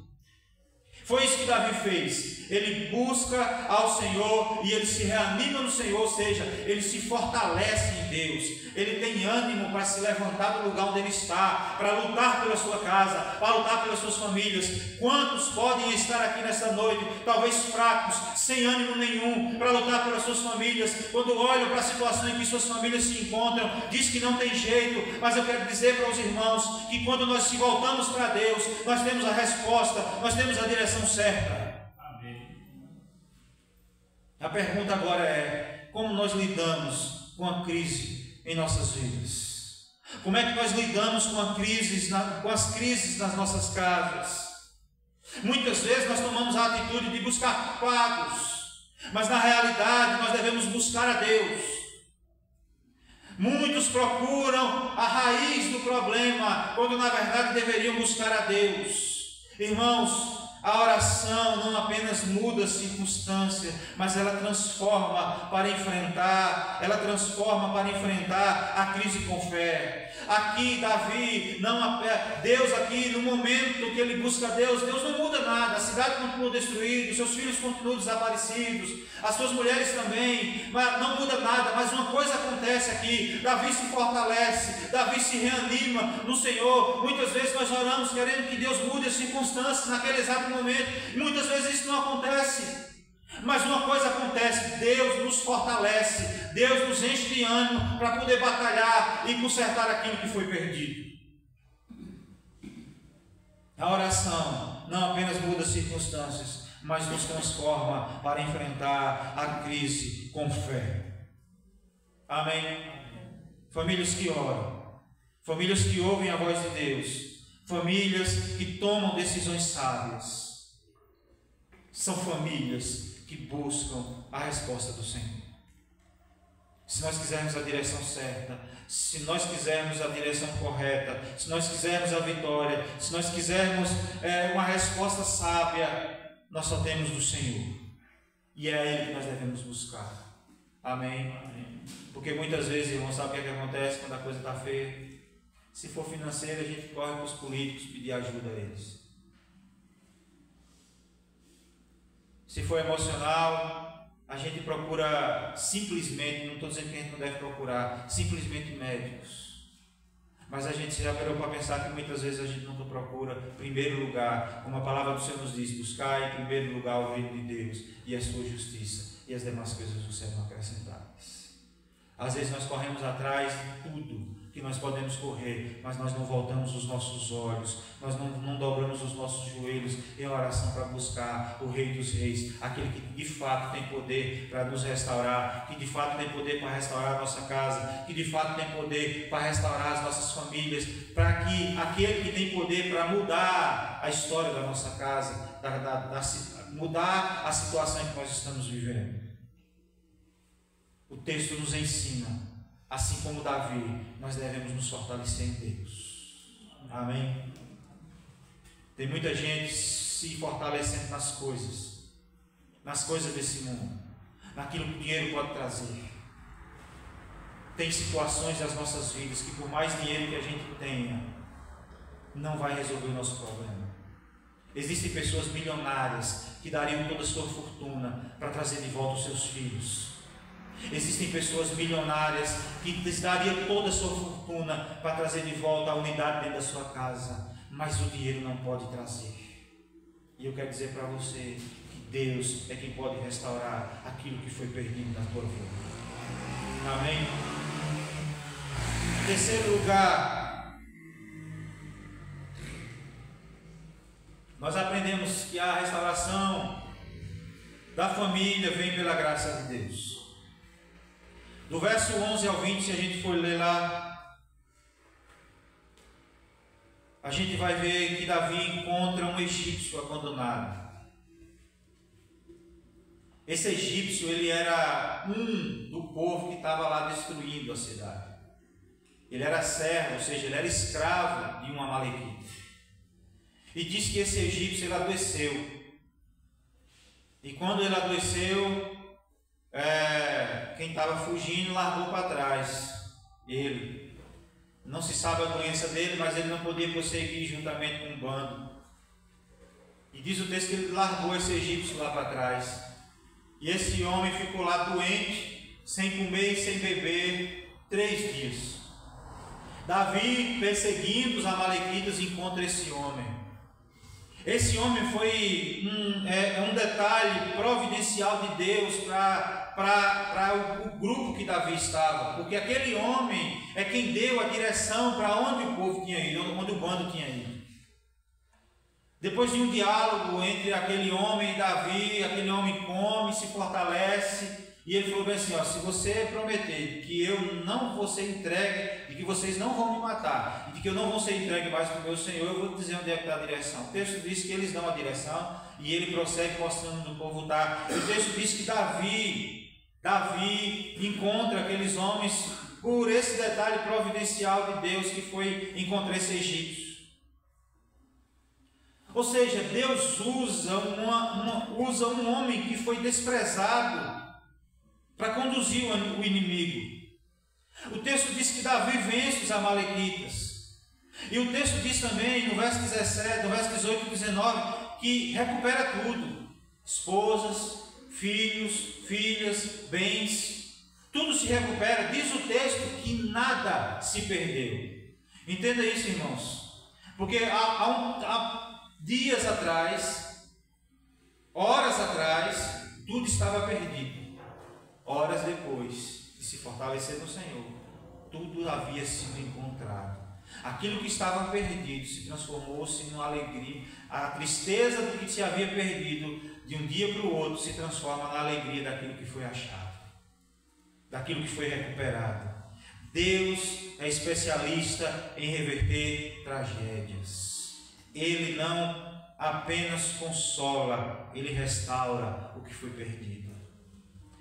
Foi isso que Davi fez. Ele busca ao Senhor e ele se reanima no Senhor, ou seja, ele se fortalece em Deus. Ele tem ânimo para se levantar do lugar onde ele está, para lutar pela sua casa, para lutar pelas suas famílias. Quantos podem estar aqui nesta noite, talvez fracos, sem ânimo nenhum, para lutar pelas suas famílias, quando olham para a situação em que suas famílias se encontram, diz que não tem jeito, mas eu quero dizer para os irmãos que quando nós se voltamos para Deus, nós temos a resposta, nós temos a direção certa. A pergunta agora é: como nós lidamos com a crise em nossas vidas? Como é que nós lidamos com as crises nas nossas casas? Muitas vezes nós tomamos a atitude de buscar culpados, mas na realidade nós devemos buscar a Deus. Muitos procuram a raiz do problema, quando na verdade deveriam buscar a Deus. Irmãos, a oração não apenas muda a circunstância, mas ela transforma para enfrentar a crise com fé. Aqui Davi, Deus aqui no momento que ele busca Deus não muda nada. A cidade continua destruída, os seus filhos continuam desaparecidos, as suas mulheres também, mas não muda nada. Mas uma coisa acontece aqui: Davi se fortalece, Davi se reanima no Senhor. Muitas vezes nós oramos querendo que Deus mude as circunstâncias naquele exato momento, e muitas vezes isso não acontece. Mas uma coisa acontece: Deus nos fortalece, Deus nos enche de ânimo para poder batalhar e consertar aquilo que foi perdido. A oração não apenas muda as circunstâncias, mas nos transforma para enfrentar a crise com fé. Amém? Famílias que oram, famílias que ouvem a voz de Deus, famílias que tomam decisões sábias, são famílias que buscam a resposta do Senhor. Se nós quisermos a direção certa, se nós quisermos a direção correta, se nós quisermos a vitória, se nós quisermos uma resposta sábia, nós só temos do Senhor, e é a Ele que nós devemos buscar. Amém? Amém. Porque muitas vezes, irmãos, sabe o que acontece quando a coisa está feia? Se for financeira, a gente corre para os políticos pedir ajuda a eles. Se for emocional, a gente procura simplesmente, não estou dizendo que a gente não deve procurar, simplesmente médicos. Mas a gente já parou para pensar que muitas vezes a gente nunca procura, em primeiro lugar, como a palavra do Senhor nos diz, buscar em primeiro lugar o reino de Deus e a sua justiça, e as demais coisas vos serão acrescentadas. Às vezes nós corremos atrás de tudo que nós podemos correr, mas nós não voltamos os nossos olhos, nós não dobramos os nossos joelhos em oração para buscar o Rei dos Reis, aquele que de fato tem poder para nos restaurar, que de fato tem poder para restaurar a nossa casa, que de fato tem poder para restaurar as nossas famílias, para que aquele que tem poder para mudar a história da nossa casa, mudar a situação em que nós estamos vivendo. O texto nos ensina: assim como Davi, nós devemos nos fortalecer em Deus. Amém? Tem muita gente se fortalecendo nas coisas desse mundo, naquilo que o dinheiro pode trazer. Tem situações das nossas vidas que, por mais dinheiro que a gente tenha, não vai resolver o nosso problema. Existem pessoas milionárias que dariam toda a sua fortuna para trazer de volta os seus filhos. Existem pessoas milionárias que dariam toda a sua fortuna para trazer de volta a unidade dentro da sua casa, mas o dinheiro não pode trazer. E eu quero dizer para você que Deus é quem pode restaurar aquilo que foi perdido na tua vida. Amém? Em terceiro lugar, nós aprendemos que a restauração da família vem pela graça de Deus. Do verso 11 ao 20, se a gente for ler lá, a gente vai ver que Davi encontra um egípcio abandonado. Esse egípcio, ele era um do povo que estava lá destruindo a cidade. Ele era servo, ou seja, ele era escravo de um amalequita. E diz que esse egípcio, ele adoeceu. E quando ele adoeceu, quem estava fugindo largou para trás ele. Não se sabe a doença dele, mas ele não podia prosseguir juntamente com um bando. E diz o texto que ele largou esse egípcio lá para trás. E esse homem ficou lá doente, sem comer e sem beber, 3 dias. Davi, perseguindo os amalequitas, encontra esse homem. Esse homem foi um detalhe providencial de Deus para o grupo que Davi estava, porque aquele homem é quem deu a direção para onde o povo tinha ido, onde o bando tinha ido. Depois de um diálogo entre aquele homem e Davi, aquele homem come, se fortalece, e ele falou bem assim, ó, se você prometer que eu não vou ser entregue, e que vocês não vão me matar, e de que eu não vou ser entregue mais para o meu Senhor, eu vou dizer onde é que está a direção. O texto diz que eles dão a direção, e ele prossegue mostrando onde o povo está. O texto diz que Davi encontra aqueles homens por esse detalhe providencial de Deus, que foi encontrar esse egípcio. Ou seja, Deus usa um homem que foi desprezado para conduzir o inimigo. O texto diz que Davi vence os amalequitas. E o texto diz também, no verso 17, no verso 18 e 19, que recupera tudo. Esposas, filhos, filhas, bens, tudo se recupera. Diz o texto que nada se perdeu. Entenda isso, irmãos. Porque há dias atrás, horas atrás, tudo estava perdido. Horas depois de se fortalecer no Senhor, tudo havia sido encontrado. Aquilo que estava perdido se transformou-se numa alegria. A tristeza do que se havia perdido, de um dia para o outro, se transforma na alegria daquilo que foi achado, daquilo que foi recuperado. Deus é especialista em reverter tragédias. Ele não apenas consola, ele restaura o que foi perdido.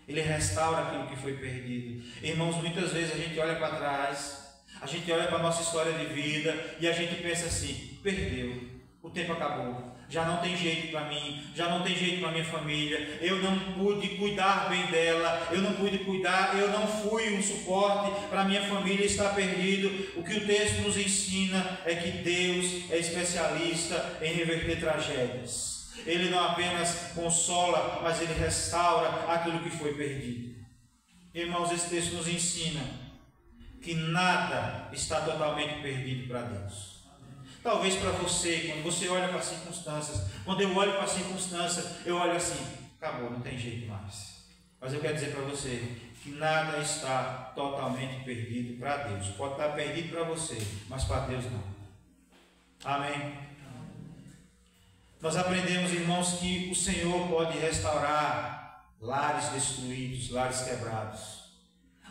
Ele restaura aquilo que foi perdido. Irmãos, muitas vezes a gente olha para trás, a gente olha para a nossa história de vida e a gente pensa assim, perdeu, o tempo acabou, já não tem jeito para mim, já não tem jeito para minha família, eu não pude cuidar bem dela, eu não pude cuidar, eu não fui um suporte para a minha família, está perdido. O que o texto nos ensina é que Deus é especialista em reverter tragédias. Ele não apenas consola, mas ele restaura aquilo que foi perdido. Irmãos, esse texto nos ensina que nada está totalmente perdido para Deus. Talvez para você, quando você olha para as circunstâncias, quando eu olho para a circunstância, eu olho assim, acabou, não tem jeito mais. Mas eu quero dizer para você que nada está totalmente perdido para Deus. Pode estar perdido para você, mas para Deus não. Amém? Nós aprendemos, irmãos, que o Senhor pode restaurar lares destruídos, lares quebrados.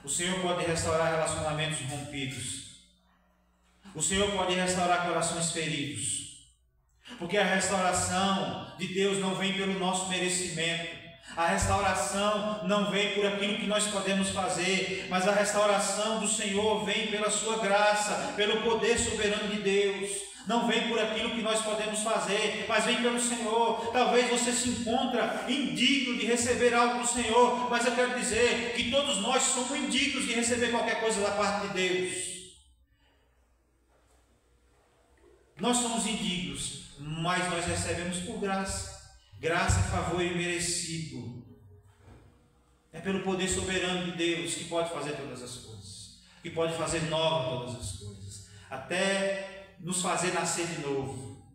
O Senhor pode restaurar relacionamentos rompidos. O Senhor pode restaurar corações feridos. Porque a restauração de Deus não vem pelo nosso merecimento. A restauração não vem por aquilo que nós podemos fazer, mas a restauração do Senhor vem pela sua graça, pelo poder soberano de Deus. Não vem por aquilo que nós podemos fazer, mas vem pelo Senhor. Talvez você se encontra indigno de receber algo do Senhor, mas eu quero dizer que todos nós somos indignos de receber qualquer coisa da parte de Deus. Nós somos indignos, mas nós recebemos por graça. Graça, favor e merecido. É pelo poder soberano de Deus que pode fazer todas as coisas, que pode fazer nova todas as coisas, até nos fazer nascer de novo.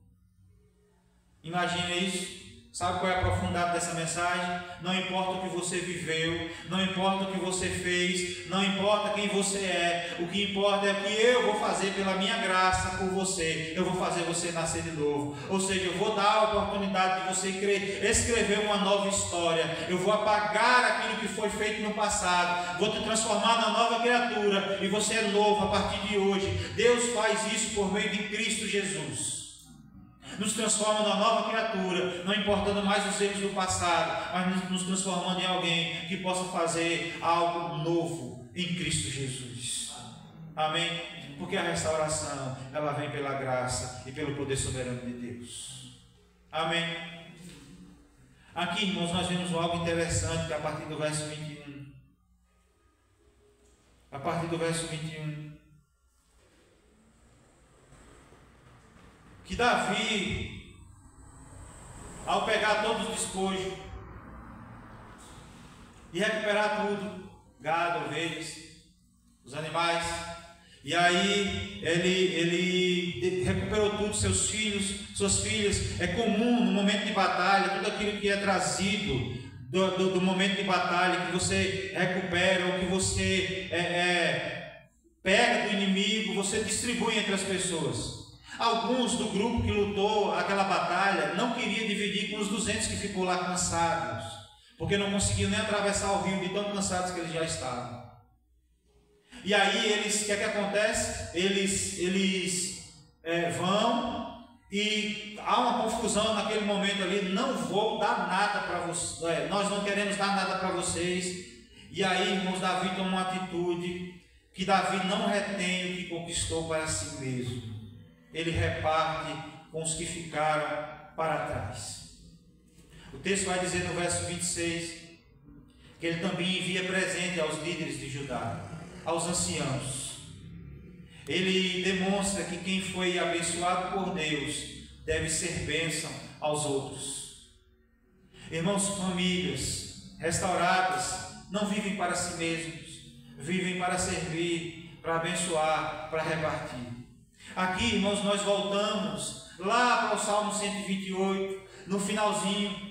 Imagina isso. Sabe qual é a profundidade dessa mensagem? Não importa o que você viveu, não importa o que você fez, não importa quem você é, o que importa é o que eu vou fazer pela minha graça por você. Eu vou fazer você nascer de novo. Ou seja, eu vou dar a oportunidade de você escrever uma nova história. Eu vou apagar aquilo que foi feito no passado, vou te transformar na nova criatura, e você é novo a partir de hoje. Deus faz isso por meio de Cristo Jesus. Nos transforma numa nova criatura, não importando mais os erros do passado, mas nos transformando em alguém que possa fazer algo novo em Cristo Jesus. Amém? Porque a restauração, ela vem pela graça e pelo poder soberano de Deus. Amém? Aqui, irmãos, nós vemos algo interessante, que é a partir do verso 21. A partir do verso 21. Que Davi, ao pegar todo o despojo e recuperar tudo, gado, ovelhas, os animais. E aí ele recuperou tudo, seus filhos, suas filhas. É comum no momento de batalha, tudo aquilo que é trazido do momento de batalha, que você recupera, ou que você pega do inimigo, você distribui entre as pessoas. Alguns do grupo que lutou aquela batalha não queriam dividir com os 200 que ficou lá cansados, porque não conseguiam nem atravessar o rio de tão cansados que eles já estavam. E aí o que acontece? Eles vão e há uma confusão naquele momento ali. Não vou dar nada para vocês, nós não queremos dar nada para vocês. E aí, irmãos, Davi toma uma atitude que Davi não retém o que conquistou para si mesmo. Ele reparte com os que ficaram para trás. O texto vai dizer no verso 26 que ele também envia presente aos líderes de Judá, aos anciãos. Ele demonstra que quem foi abençoado por Deus deve ser bênção aos outros. Irmãos, famílias restauradas não vivem para si mesmos, vivem para servir, para abençoar, para repartir. Aqui, irmãos, nós voltamos lá para o Salmo 128, no finalzinho,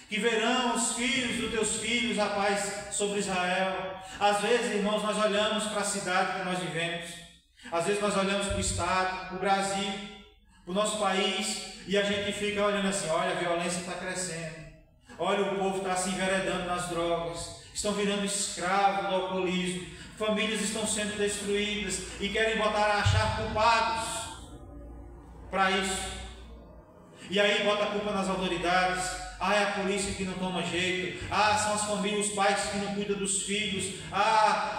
que verão os filhos dos teus filhos a paz sobre Israel. Às vezes, irmãos, nós olhamos para a cidade que nós vivemos, às vezes nós olhamos para o estado, para o Brasil, para o nosso país, e a gente fica olhando assim: olha, a violência está crescendo, olha, o povo está se enveredando nas drogas, estão virando escravos do alcoolismo, famílias estão sendo destruídas, e querem achar culpados para isso. E aí bota a culpa nas autoridades. É a polícia que não toma jeito. São as famílias, os pais que não cuidam dos filhos.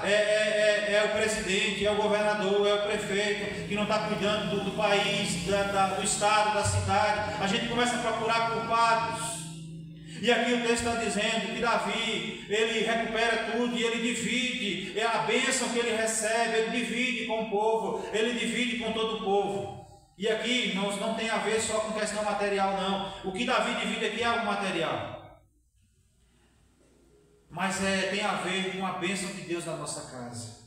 É o presidente, é o governador, é o prefeito que não está cuidando do país, do estado, da cidade. A gente começa a procurar culpados. E aqui o texto está dizendo que Davi, ele recupera tudo e ele divide. É a bênção que ele recebe, ele divide com o povo, ele divide com todo o povo. E aqui, irmãos, não tem a ver só com questão material, não. O que Davi divide aqui é algo material, mas tem a ver com a bênção de Deus na nossa casa.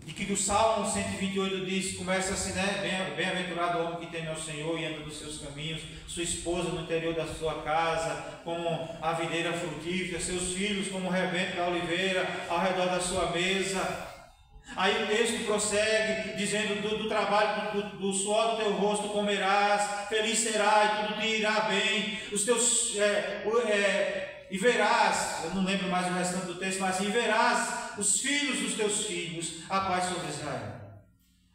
E que o Salmo 128 diz, começa assim, né? Bem-aventurado o homem que teme ao Senhor e anda nos seus caminhos, sua esposa no interior da sua casa, como a videira frutífera, seus filhos como o rebento da oliveira ao redor da sua mesa. Aí o texto prossegue dizendo do trabalho, do suor do teu rosto comerás, feliz serás e tudo te irá bem, os teus e verás, eu não lembro mais o restante do texto, mas assim, e verás os filhos dos teus filhos a paz sobre Israel.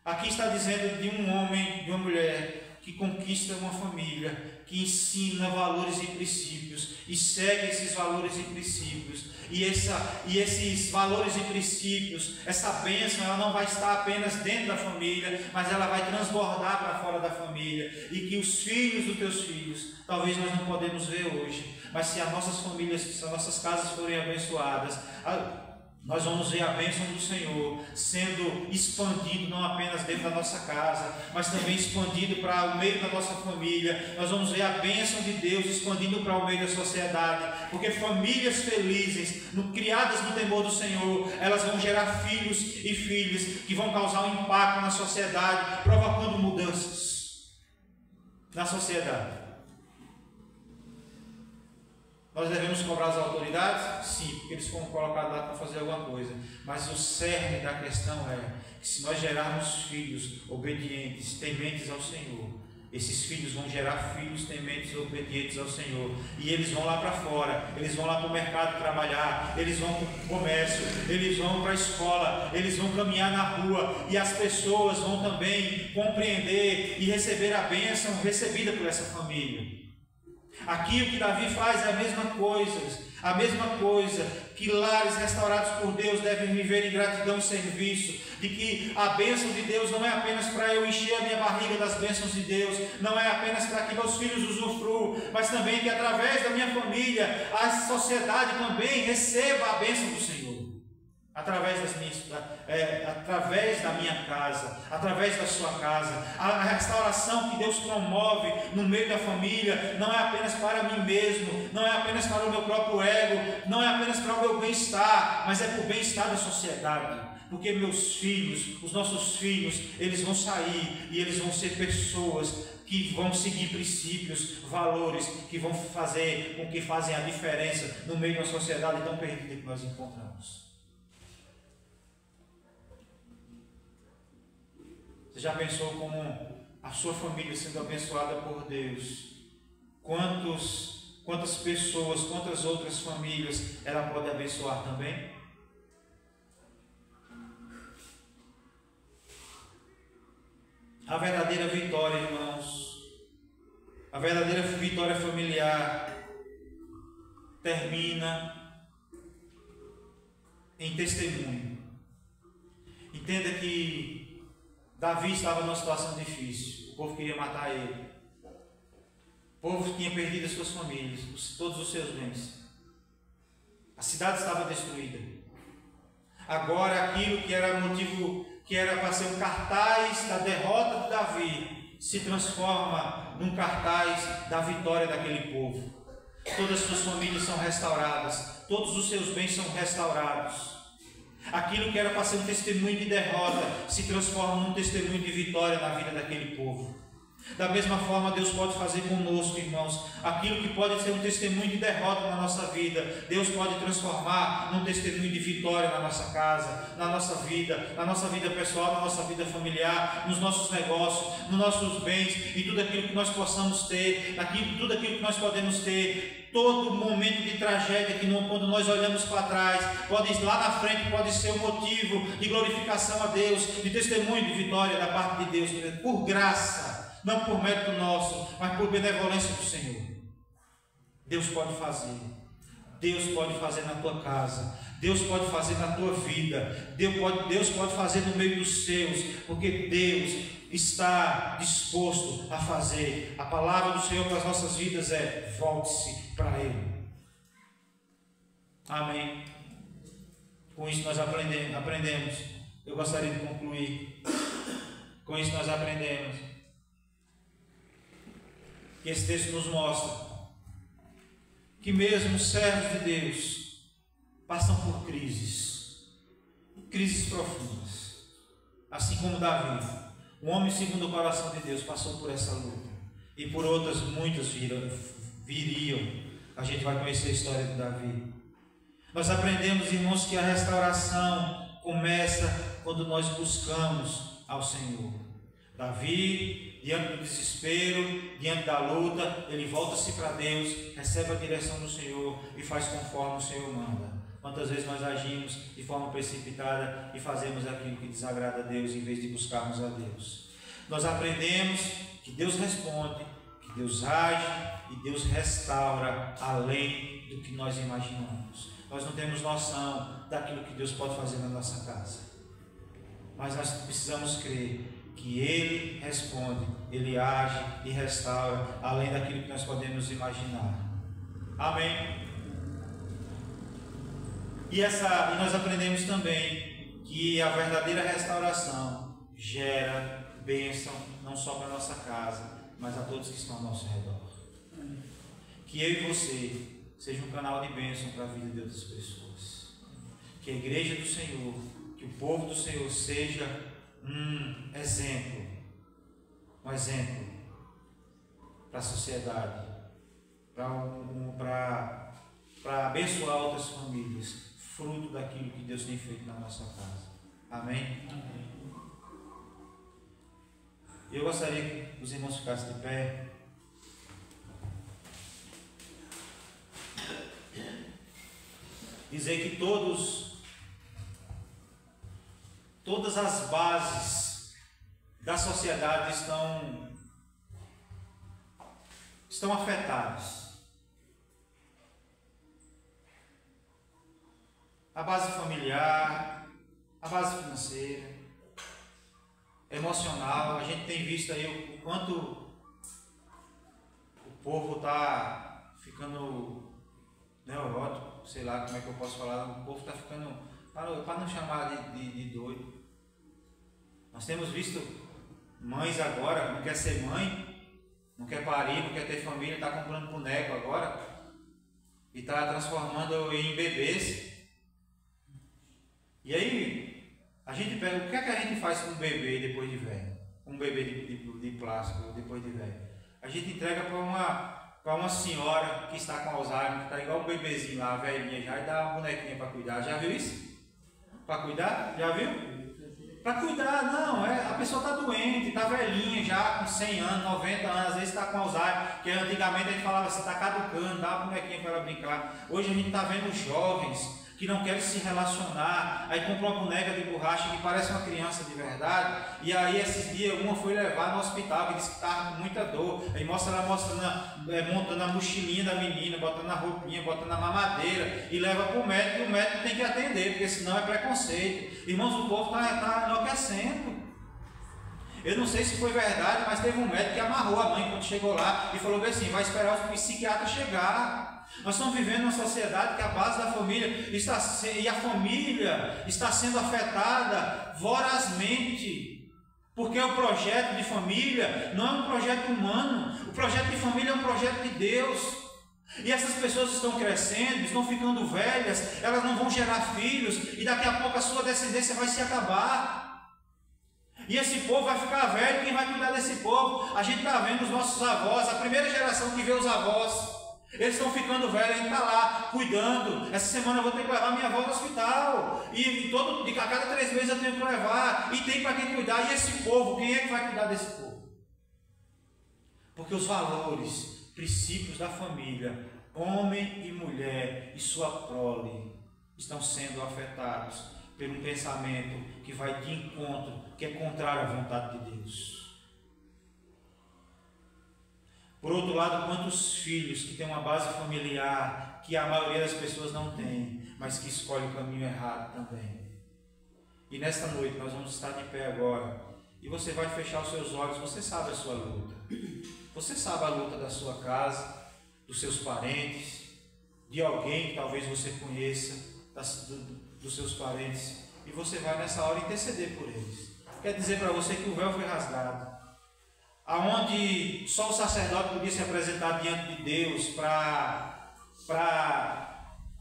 Aqui está dizendo de um homem, de uma mulher que conquista uma família, que ensina valores e princípios e segue esses valores e princípios. E esses valores e princípios, essa bênção, ela não vai estar apenas dentro da família, mas ela vai transbordar para fora da família. E que os filhos dos teus filhos, talvez nós não podemos ver hoje, mas se as nossas famílias, se as nossas casas forem abençoadas, nós vamos ver a bênção do Senhor sendo expandido não apenas dentro da nossa casa, mas também expandido para o meio da nossa família. Nós vamos ver a bênção de Deus expandindo para o meio da sociedade, porque famílias felizes, criadas no temor do Senhor, elas vão gerar filhos e filhas que vão causar um impacto na sociedade, provocando mudanças na sociedade. Nós devemos cobrar as autoridades? Sim, porque eles foram colocados lá para fazer alguma coisa. Mas o cerne da questão é que se nós gerarmos filhos obedientes, tementes ao Senhor, esses filhos vão gerar filhos tementes e obedientes ao Senhor. E eles vão lá para fora, eles vão lá para o mercado trabalhar, eles vão para o comércio, eles vão para a escola, eles vão caminhar na rua. E as pessoas vão também compreender e receber a bênção recebida por essa família. Aqui o que Davi faz é a mesma coisa que lares restaurados por Deus devem viver em gratidão e serviço, de que a bênção de Deus não é apenas para eu encher a minha barriga das bênçãos de Deus, não é apenas para que meus filhos usufruam, mas também que através da minha família a sociedade também receba a bênção do Senhor. através da minha casa, através da sua casa. A restauração que Deus promove no meio da família não é apenas para mim mesmo, não é apenas para o meu próprio ego, não é apenas para o meu bem-estar, mas é para o bem-estar da sociedade. Porque meus filhos, os nossos filhos, eles vão sair e eles vão ser pessoas que vão seguir princípios, valores, que vão fazer com que fazem a diferença no meio de uma sociedade tão perdida que nós encontramos. Você já pensou como a sua família sendo abençoada por Deus? Quantas pessoas, quantas outras famílias ela pode abençoar também? A verdadeira vitória, irmãos, a verdadeira vitória familiar termina em testemunho. Entenda que Davi estava numa situação difícil, o povo queria matar ele, o povo tinha perdido as suas famílias, todos os seus bens, a cidade estava destruída. Agora aquilo que era motivo, que era para ser um cartaz da derrota de Davi, se transforma num cartaz da vitória daquele povo. Todas as suas famílias são restauradas, todos os seus bens são restaurados. Aquilo que era para ser um testemunho de derrota se transforma num testemunho de vitória na vida daquele povo. Da mesma forma, Deus pode fazer conosco, irmãos, aquilo que pode ser um testemunho de derrota na nossa vida, Deus pode transformar num testemunho de vitória na nossa casa, na nossa vida pessoal, na nossa vida familiar, nos nossos negócios, nos nossos bens e tudo aquilo que nós possamos ter, tudo aquilo que nós podemos ter. Todo momento de tragédia que quando nós olhamos para trás, lá na frente pode ser um motivo de glorificação a Deus, de testemunho de vitória da parte de Deus, por graça, não por mérito nosso, mas por benevolência do Senhor. Deus pode fazer. Deus pode fazer na tua casa. Deus pode fazer na tua vida. Deus pode fazer no meio dos seus, porque Deus está disposto a fazer. A palavra do Senhor para as nossas vidas é: volte-se para Ele. Amém. Com isso nós aprendemos. Eu gostaria de concluir. Com isso nós aprendemos que esse texto nos mostra que mesmo os servos de Deus passam por crises profundas, assim como Davi, um homem segundo o coração de Deus, passou por essa luta, e por outras muitas viriam. A gente vai conhecer a história de Davi. Nós aprendemos, irmãos, que a restauração começa quando nós buscamos ao Senhor. Davi, diante do desespero, diante da luta, ele volta-se para Deus, recebe a direção do Senhor e faz conforme o Senhor manda. Quantas vezes nós agimos de forma precipitada e fazemos aquilo que desagrada a Deus em vez de buscarmos a Deus? Nós aprendemos que Deus responde, que Deus age e Deus restaura além do que nós imaginamos. Nós não temos noção daquilo que Deus pode fazer na nossa casa, mas nós precisamos crer que Ele responde, Ele age e restaura além daquilo que nós podemos imaginar. Amém? E nós aprendemos também que a verdadeira restauração gera bênção não só para a nossa casa, mas a todos que estão ao nosso redor. Que eu e você seja um canal de bênção para a vida de outras pessoas. Que a igreja do Senhor, que o povo do Senhor seja um exemplo para a sociedade, para abençoar outras famílias, fruto daquilo que Deus tem feito na nossa casa. Amém? Amém. Eu gostaria que os irmãos ficassem de pé. Dizer que todas as bases da sociedade estão afetadas. A base familiar, a base financeira, emocional. A gente tem visto aí o quanto o povo está ficando neurótico, sei lá como é que eu posso falar. O povo está ficando para não chamar de doido. Nós temos visto mães agora, não quer ser mãe, não quer parir, não quer ter família, está comprando boneco agora e está transformando em bebês. E aí, a gente pega, o que é que a gente faz com um bebê depois de velho? Um bebê de plástico depois de velho? A gente entrega para uma senhora que está com Alzheimer, que está igual um bebezinho lá, velhinha já, e dá uma bonequinha para cuidar. Já viu isso? Para cuidar? Já viu? Para cuidar, não, a pessoa está doente, está velhinha já, com 100 anos, 90 anos, às vezes está com Alzheimer, que antigamente a gente falava assim, está caducando, dá uma bonequinha para ela brincar. Hoje a gente está vendo jovens que não querem se relacionar, aí compra uma boneca de borracha que parece uma criança de verdade, e aí esses dias uma foi levar no hospital, que disse que estava com muita dor, aí mostra ela montando a mochilinha da menina, botando a roupinha, botando a mamadeira, e leva para o médico, e o médico tem que atender, porque senão é preconceito. Irmãos, o povo está enlouquecendo. Eu não sei se foi verdade, mas teve um médico que amarrou a mãe quando chegou lá, e falou assim, vai esperar o psiquiatra chegar. Nós estamos vivendo uma sociedade que a base da família e a família está sendo afetada vorazmente, porque o projeto de família não é um projeto humano, o projeto de família é um projeto de Deus. E essas pessoas estão crescendo, estão ficando velhas, elas não vão gerar filhos, e daqui a pouco a sua descendência vai se acabar. E esse povo vai ficar velho, quem vai cuidar desse povo? A gente está vendo os nossos avós, a primeira geração que vê os avós. Eles estão ficando velhos, a gente está lá cuidando. Essa semana eu vou ter que levar minha avó no hospital. E a cada 3 meses eu tenho que levar. E tem para quem cuidar. E esse povo, quem é que vai cuidar desse povo? Porque os valores, princípios da família, homem e mulher e sua prole, estão sendo afetados por um pensamento que vai de encontro, que é contrário à vontade de Deus. Por outro lado, quantos filhos que têm uma base familiar que a maioria das pessoas não tem, mas que escolhe o caminho errado também. E nesta noite nós vamos estar de pé agora, e você vai fechar os seus olhos, você sabe a sua luta. Você sabe a luta da sua casa, dos seus parentes, de alguém que talvez você conheça, dos seus parentes, e você vai nessa hora interceder por eles. Quer dizer para você que o véu foi rasgado, aonde só o sacerdote podia se apresentar diante de Deus para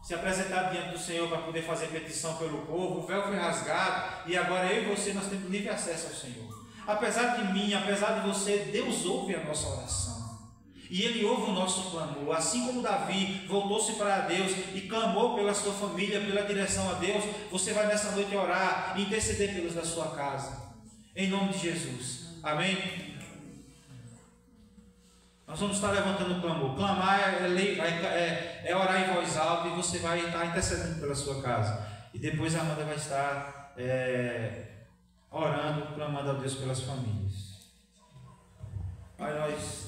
se apresentar diante do Senhor para poder fazer petição pelo povo. O véu foi rasgado e agora eu e você nós temos livre acesso ao Senhor. Apesar de mim, apesar de você, Deus ouve a nossa oração e Ele ouve o nosso clamor. Assim como Davi voltou-se para Deus e clamou pela sua família, pela direção a Deus, você vai nessa noite orar e interceder pelos da sua casa, em nome de Jesus. Amém? Nós vamos estar levantando o clamor. Clamar é orar em voz alta, e você vai estar intercedendo pela sua casa. E depois a Amanda vai estar orando, clamando a Deus pelas famílias. Pai, nós,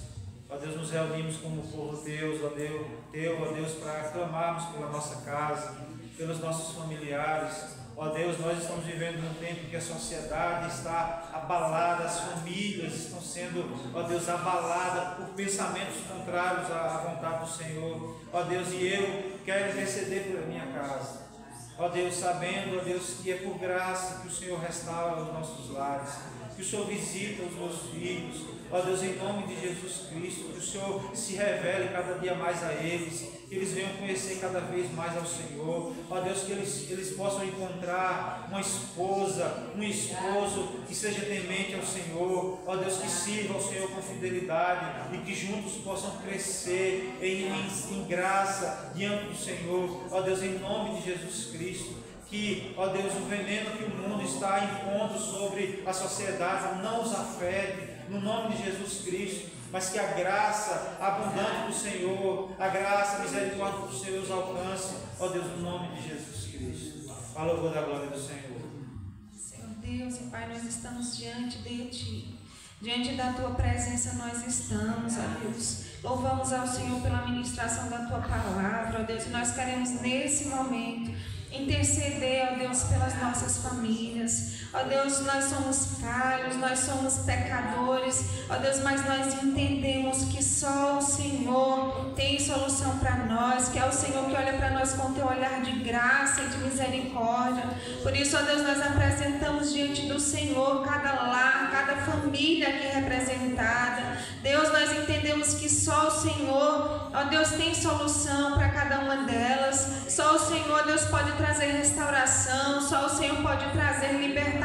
ó Deus, nos reunimos como povo Deus, ó Deus, para clamarmos pela nossa casa, pelos nossos familiares. Ó Deus, nós estamos vivendo num tempo que a sociedade está abalada, as famílias estão sendo, ó Deus, abaladas por pensamentos contrários à vontade do Senhor. Ó Deus, e eu quero interceder pela minha casa. Ó Deus, sabendo, ó Deus, que é por graça que o Senhor restaura os nossos lares, que o Senhor visita os meus filhos. Ó Deus, em nome de Jesus Cristo, que o Senhor se revele cada dia mais a eles, que eles venham conhecer cada vez mais ao Senhor. Ó Deus, que eles possam encontrar uma esposa, um esposo que seja temente ao Senhor. Ó Deus, que sirva ao Senhor com fidelidade e que juntos possam crescer em graça diante do Senhor. Ó Deus, em nome de Jesus Cristo, que, ó Deus, o veneno que o mundo está impondo sobre a sociedade não os afete, no nome de Jesus Cristo, mas que a graça abundante do Senhor, a graça, a misericórdia do Senhor os alcance, ó Deus, no nome de Jesus Cristo. A louvor da glória do Senhor. Senhor Deus e Pai, nós estamos diante de Ti. Diante da Tua presença nós estamos, ó Deus. Louvamos ao Senhor pela ministração da Tua palavra, ó Deus. E nós queremos nesse momento interceder, ó Deus, pelas nossas famílias. Ó Deus, nós somos falhos, nós somos pecadores, ó Deus, mas nós entendemos que só o Senhor tem solução para nós, que é o Senhor que olha para nós com teu olhar de graça e de misericórdia. Por isso, ó Deus, nós apresentamos diante do Senhor cada lar, cada família aqui representada. Deus, nós entendemos que só o Senhor, ó Deus, tem solução para cada uma delas. Só o Senhor, Deus, pode trazer restauração, só o Senhor pode trazer libertação.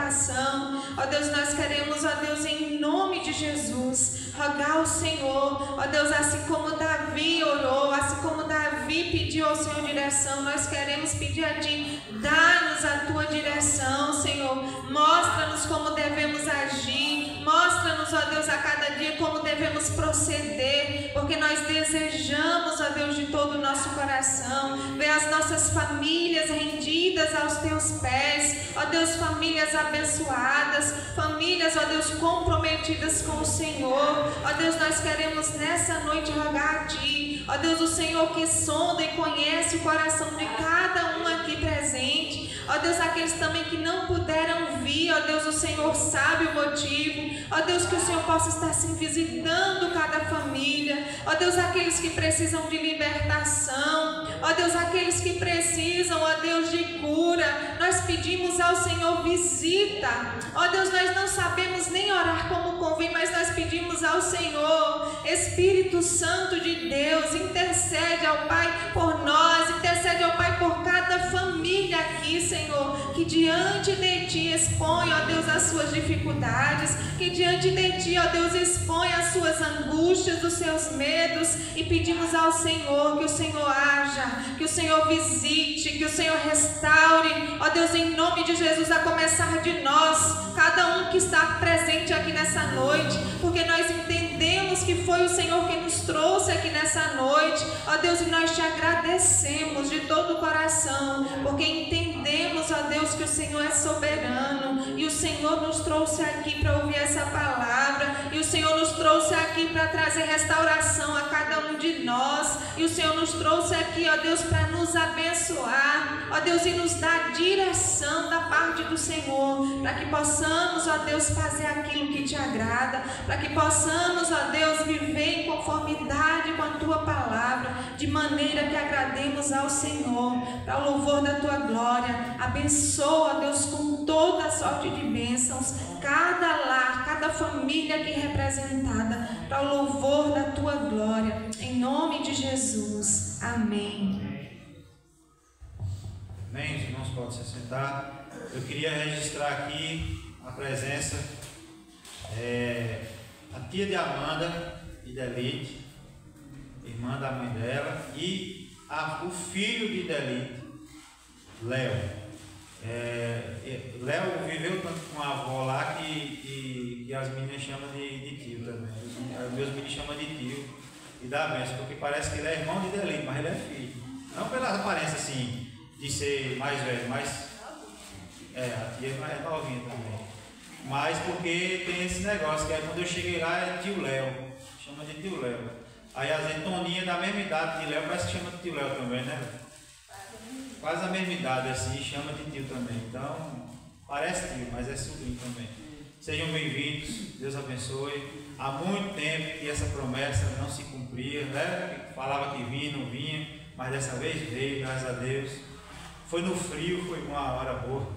Ó Deus, nós queremos, ó Deus, em nome de Jesus, rogar ao Senhor, ó Deus, assim como Davi orou, assim como Davi pediu ao Senhor direção, nós queremos pedir a Ti, dá-nos a Tua direção, Senhor, mostra-nos como devemos agir, mostra-nos, ó Deus, a cada dia como devemos proceder, porque nós desejamos, ó Deus, de todo o nosso coração, ver as nossas famílias rendidas aos Teus pés, ó Deus, famílias abençoadas, famílias, ó Deus, comprometidas com o Senhor. Ó Deus, nós queremos nessa noite rogar a Ti, ó Deus, o Senhor que sonda e conhece o coração de cada um aqui presente, ó Deus, aqueles também que não puderam vir, ó Deus, o Senhor sabe o motivo, ó Deus, que o Senhor possa estar se visitando cada família, ó Deus, aqueles que precisam de libertação, ó Deus, aqueles que precisam, ó Deus, de cura, nós pedimos ao Senhor visita, ó Deus, nós não sabemos nem orar como convém, mas nós pedimos ao Senhor, Espírito Santo de Deus, intercede ao Pai por nós, intercede ao Pai por cada família aqui, Senhor, que diante de Ti expõe, ó Deus, as suas dificuldades, que diante de Ti, ó Deus, expõe as suas angústias, os seus medos, e pedimos ao Senhor que o Senhor haja, que o Senhor visite, que o Senhor restaure, ó Deus, em nome de Jesus, a começar de nós, cada um que está presente aqui nessa noite, porque nós entendemos que foi o Senhor que nos trouxe aqui nessa noite, ó Deus, e nós Te agradecemos de todo o coração, porque entendemos, ó Deus, que o Senhor é soberano, e o Senhor nos trouxe aqui para ouvir essa palavra, e o Senhor nos trouxe aqui para trazer restauração a cada um de nós, e o Senhor nos trouxe aqui, ó Deus, para nos abençoar, ó Deus, e nos dar direção da parte do Senhor, para que possamos, ó Deus, fazer aquilo que Te agrada, para que possamos, ó Deus, viver em conformidade com a Tua palavra, de maneira que agrademos ao Senhor, para o louvor da Tua glória. Abençoa, ó Deus, com toda sorte de bênçãos, cada lar, cada família aqui representada, para o louvor da Tua glória, em nome de Jesus. Amém. Amém, os irmãos podem se sentar. Eu queria registrar aqui a presença a tia de Amanda e Delite, irmã da mãe dela, e o filho de Delite, Léo. Léo viveu tanto com a avó lá que as meninas chamam de tio também. Os meus meninos chamam de tio e dá benção, porque parece que ele é irmão de Delite, mas ele é filho. Não pela aparência assim de ser mais velho, mas a tia é novinha também. Mas porque tem esse negócio, que aí quando eu cheguei lá é tio Léo, chama de tio Léo. Aí a Toninha da mesma idade de Léo, parece que chama de tio Léo também, né? Quase a mesma idade assim, chama de tio também. Então, parece tio, mas é sobrinho também. Sejam bem-vindos, Deus abençoe. Há muito tempo que essa promessa não se cumpria, né? Falava que vinha, não vinha, mas dessa vez veio, graças a Deus. Foi no frio, foi uma hora boa.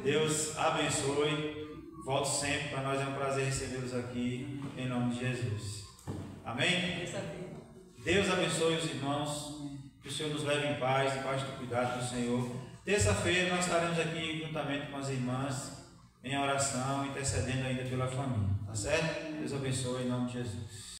Deus abençoe. Volte sempre, para nós é um prazer recebê-los aqui, em nome de Jesus. Amém? Deus abençoe os irmãos, que o Senhor nos leve em paz, debaixo do cuidado do Senhor. Terça-feira nós estaremos aqui juntamente com as irmãs, em oração, intercedendo ainda pela família. Tá certo? Deus abençoe em nome de Jesus.